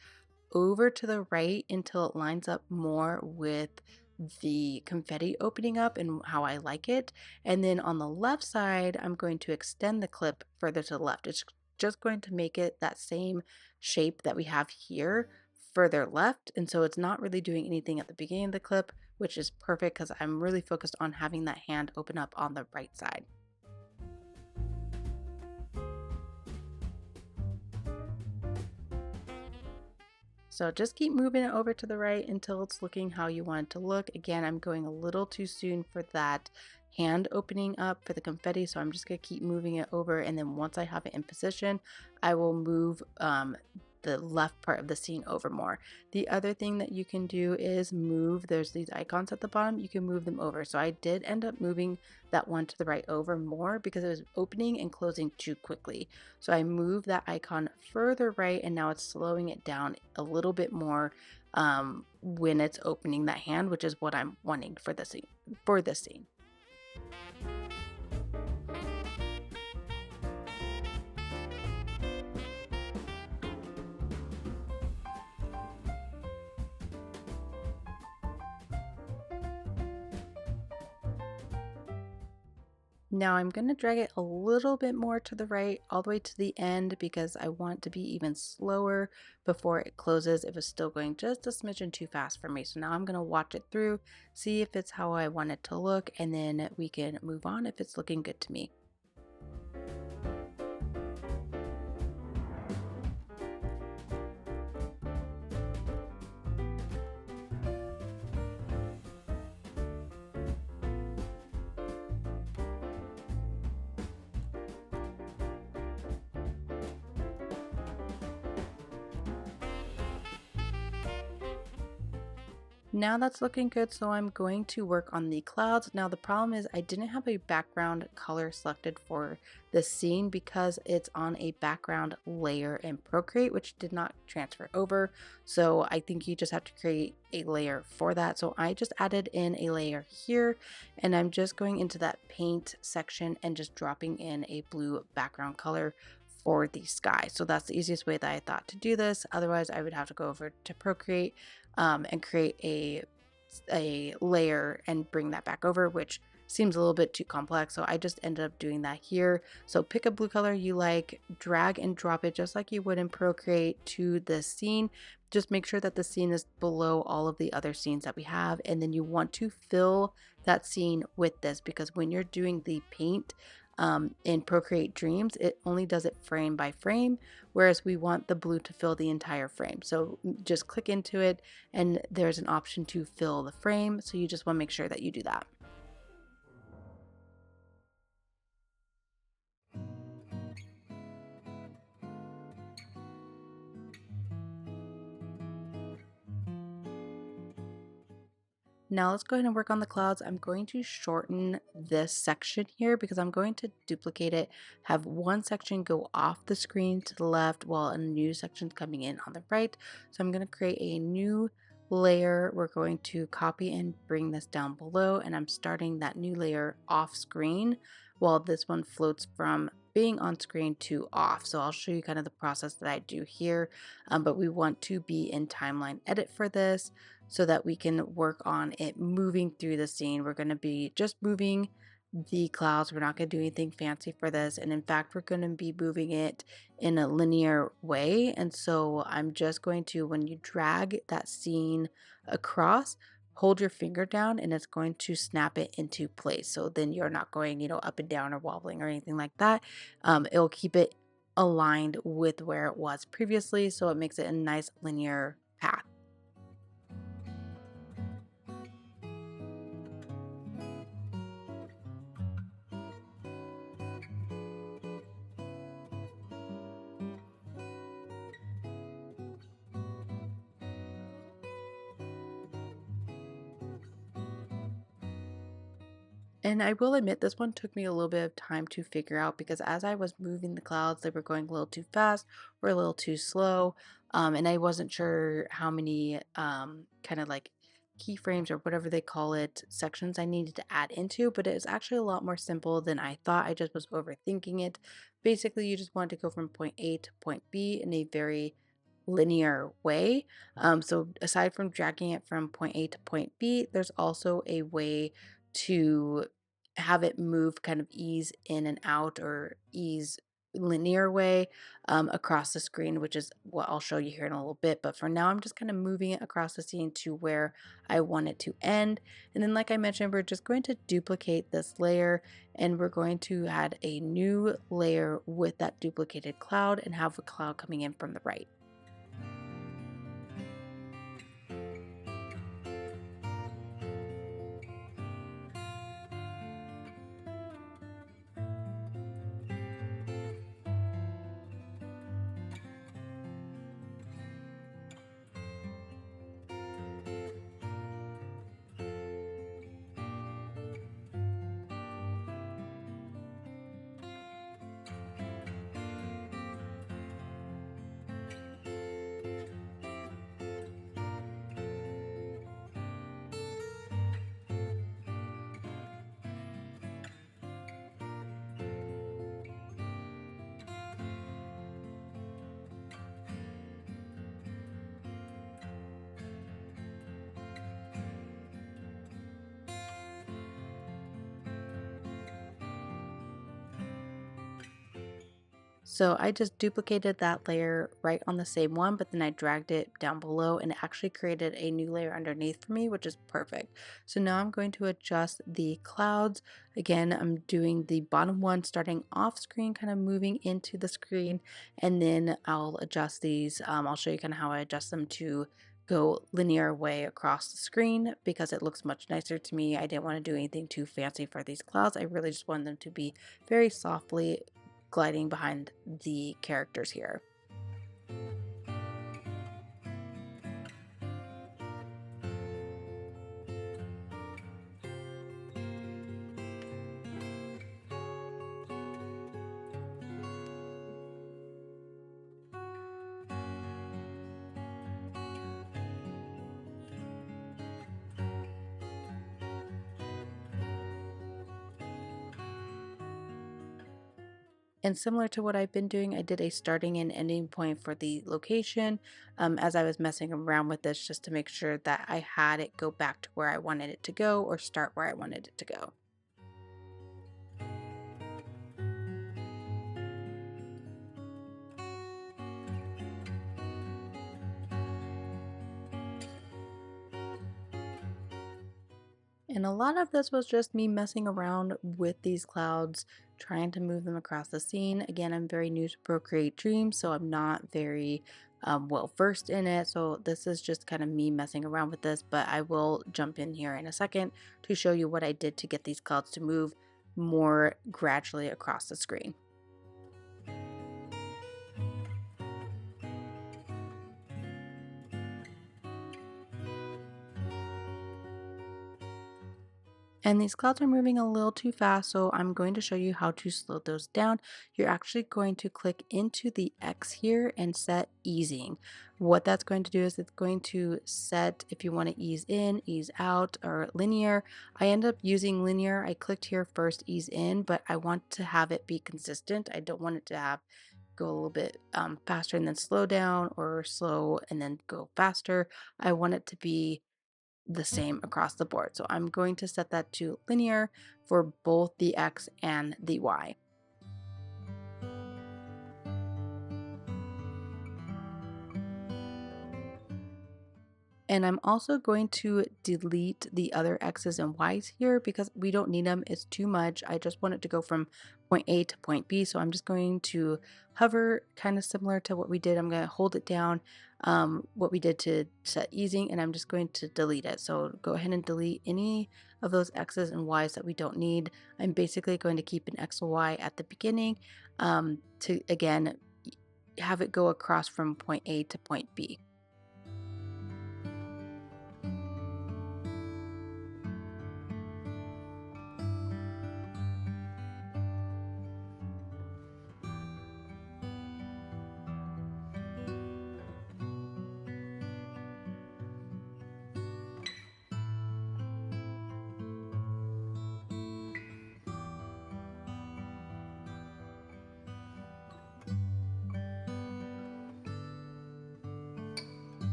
over to the right until it lines up more with the confetti opening up and how I like it. And then on the left side, I'm going to extend the clip further to the left. It's just going to make it that same shape that we have here further left. And so it's not really doing anything at the beginning of the clip, which is perfect because I'm really focused on having that hand open up on the right side. So just keep moving it over to the right until it's looking how you want it to look. Again, I'm going a little too soon for that hand opening up for the confetti, so I'm just going to keep moving it over, and then once I have it in position, I will move the left part of the scene over more. The other thing that you can do is move, there's these icons at the bottom, you can move them over. So I did end up moving that one to the right over more because it was opening and closing too quickly. So I moved that icon further right, and now it's slowing it down a little bit more when it's opening that hand, which is what I'm wanting for the scene, for this scene. Now I'm going to drag it a little bit more to the right, all the way to the end, because I want to be even slower before it closes. It was still going just a smidgen too fast for me. So now I'm going to watch it through, see if it's how I want it to look, and then we can move on if it's looking good to me. Now that's looking good, so I'm going to work on the clouds. Now the problem is I didn't have a background color selected for the scene because it's on a background layer in Procreate, which did not transfer over. So I think you just have to create a layer for that. So I just added in a layer here, and I'm just going into that paint section and just dropping in a blue background color for the sky. So that's the easiest way that I thought to do this. Otherwise, I would have to go over to Procreate and create a layer and bring that back over, which seems a little bit too complex. So I just ended up doing that here. So pick a blue color you like, drag and drop it just like you would in Procreate to the scene. Just make sure that the scene is below all of the other scenes that we have. And then you want to fill that scene with this, because when you're doing the paint in Procreate Dreams, it only does it frame by frame, whereas we want the blue to fill the entire frame. So just click into it and there's an option to fill the frame. So you just want to make sure that you do that. Now let's go ahead and work on the clouds. I'm going to shorten this section here because I'm going to duplicate it, have one section go off the screen to the left while a new section is coming in on the right. So I'm going to create a new layer. We're going to copy and bring this down below, and I'm starting that new layer off screen while this one floats from being on screen to off. So I'll show you kind of the process that I do here, but we want to be in timeline edit for this, so that we can work on it moving through the scene. We're going to be just moving the clouds. We're not going to do anything fancy for this. And in fact, we're going to be moving it in a linear way. And so I'm just going to, when you drag that scene across, hold your finger down and it's going to snap it into place. So then you're not going, up and down or wobbling or anything like that. It'll keep it aligned with where it was previously. So it makes it a nice linear path. And I will admit this one took me a little bit of time to figure out because as I was moving the clouds, they were going a little too fast or a little too slow. And I wasn't sure how many kind of like keyframes or whatever they call it, sections I needed to add into, but it was actually a lot more simple than I thought. I just was overthinking it. Basically, you just want to go from point A to point B in a very linear way. So aside from dragging it from point A to point B, there's also a way to have it move kind of ease in and out or ease linear way across the screen, which is what I'll show you here in a little bit. But for now, I'm just kind of moving it across the scene to where I want it to end. And then, like I mentioned, we're just going to duplicate this layer and we're going to add a new layer with that duplicated cloud and have a cloud coming in from the right. So I just duplicated that layer right on the same one, but then I dragged it down below and it actually created a new layer underneath for me, which is perfect. So now I'm going to adjust the clouds. Again, I'm doing the bottom one starting off screen, kind of moving into the screen, and then I'll adjust these. I'll show you kind of how I adjust them to go linear way across the screen because it looks much nicer to me. I didn't want to do anything too fancy for these clouds. I really just wanted them to be very softly gliding behind the characters here. And similar to what I've been doing, I did a starting and ending point for the location as I was messing around with this just to make sure that I had it go back to where I wanted it to go or start where I wanted it to go. And a lot of this was just me messing around with these clouds, trying to move them across the scene. Again, I'm very new to Procreate Dreams, so I'm not very well versed in it. So this is just kind of me messing around with this, but I will jump in here in a second to show you what I did to get these clouds to move more gradually across the screen. And these clouds are moving a little too fast, so I'm going to show you how to slow those down. You're actually going to click into the X here and set easing. What that's going to do is it's going to set if you want to ease in, ease out, or linear. I end up using linear. I clicked here first, ease in, but I want to have it be consistent. I don't want it to have go a little bit faster and then slow down or slow and then go faster. I want it to be the same across the board. So I'm going to set that to linear for both the X and the Y. And I'm also going to delete the other X's and Y's here because we don't need them. It's too much. I just want it to go from point A to point B. So I'm just going to hover, kind of similar to what we did. I'm going to hold it down, what we did to set easing, and I'm just going to delete it. So go ahead and delete any of those X's and Y's that we don't need. I'm basically going to keep an X or Y at the beginning to, again, have it go across from point A to point B.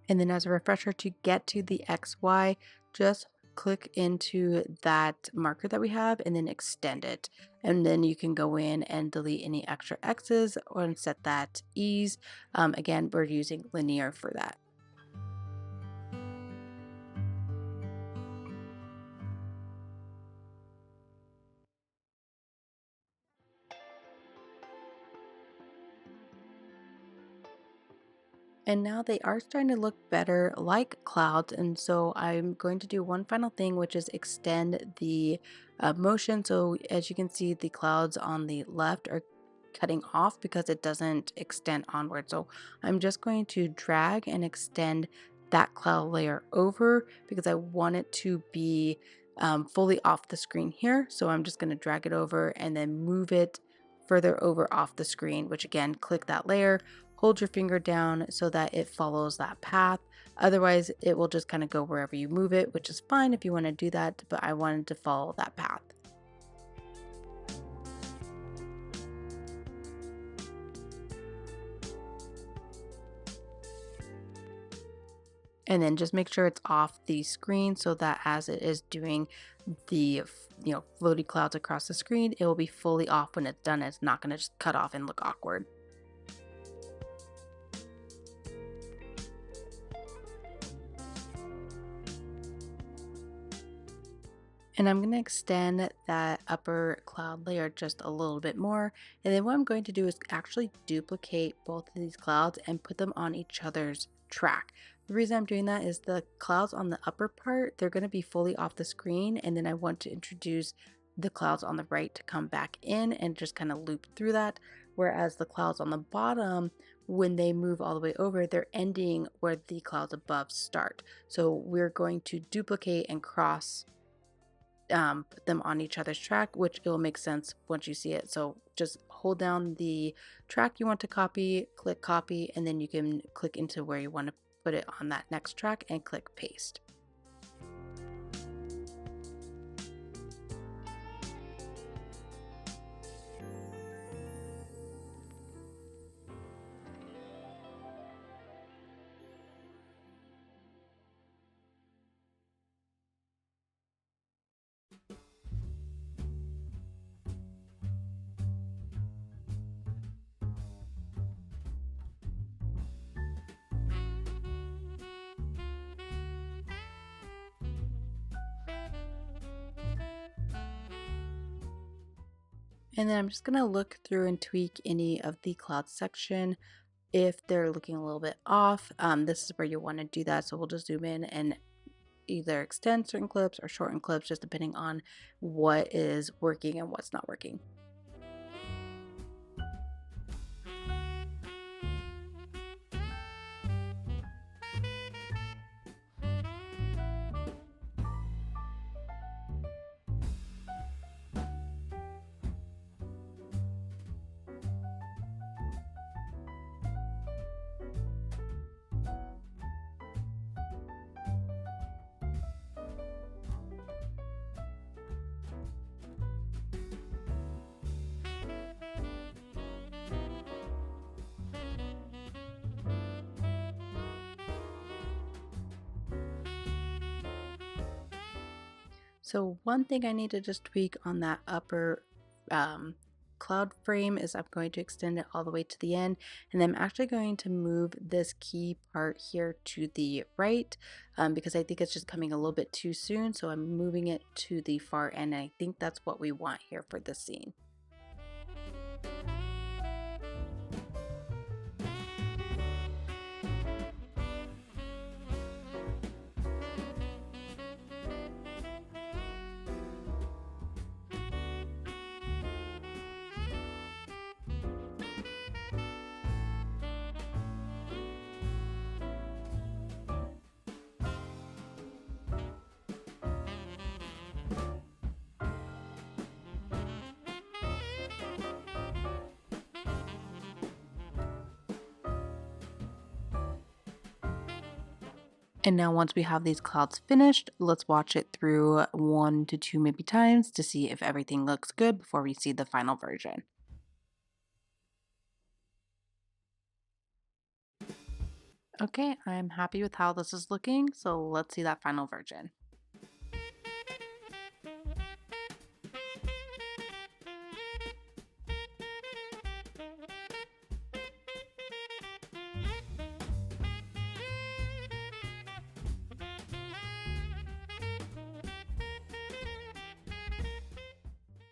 And then as a refresher, to get to the XY, just click into that marker that we have and then extend it. And then you can go in and delete any extra X's or set that ease. Again, we're using linear for that. And now they are starting to look better like clouds. And so I'm going to do one final thing, which is extend the motion. So as you can see, the clouds on the left are cutting off because it doesn't extend onward. So I'm just going to drag and extend that cloud layer over because I want it to be fully off the screen here. So I'm just going to drag it over and then move it further over off the screen, which again, click that layer, hold your finger down so that it follows that path. Otherwise, it will just kind of go wherever you move it, which is fine if you want to do that, but I wanted to follow that path. And then just make sure it's off the screen so that as it is doing the floaty clouds across the screen, it will be fully off when it's done. It's not going to just cut off and look awkward. And I'm going to extend that upper cloud layer just a little bit more. And then what I'm going to do is actually duplicate both of these clouds and put them on each other's track. The reason I'm doing that is the clouds on the upper part, they're going to be fully off the screen. And then I want to introduce the clouds on the right to come back in and just kind of loop through that. Whereas the clouds on the bottom, when they move all the way over, they're ending where the clouds above start. So we're going to duplicate and cross put them on each other's track, which it will make sense once you see it. So just hold down the track you want to copy, click copy, and then you can click into where you want to put it on that next track and click paste. And then I'm just going to look through and tweak any of the cloud section if they're looking a little bit off. This is where you want to do that. So we'll just zoom in and either extend certain clips or shorten clips, just depending on what is working and what's not working. So one thing I need to just tweak on that upper um, cloud frame is I'm going to extend it all the way to the end, and I'm actually going to move this key part here to the right because I think it's just coming a little bit too soon. So I'm moving it to the far end, and I think that's what we want here for this scene. And now once we have these clouds finished, let's watch it through 1 to 2 maybe times to see if everything looks good before we see the final version. Okay, I'm happy with how this is looking, so let's see that final version.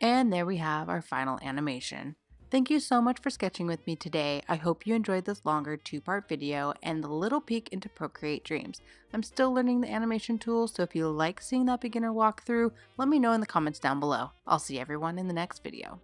And there we have our final animation. Thank you so much for sketching with me today. I hope you enjoyed this longer 2-part video and the little peek into Procreate Dreams. I'm still learning the animation tools, so if you like seeing that beginner walkthrough, let me know in the comments down below. I'll see everyone in the next video.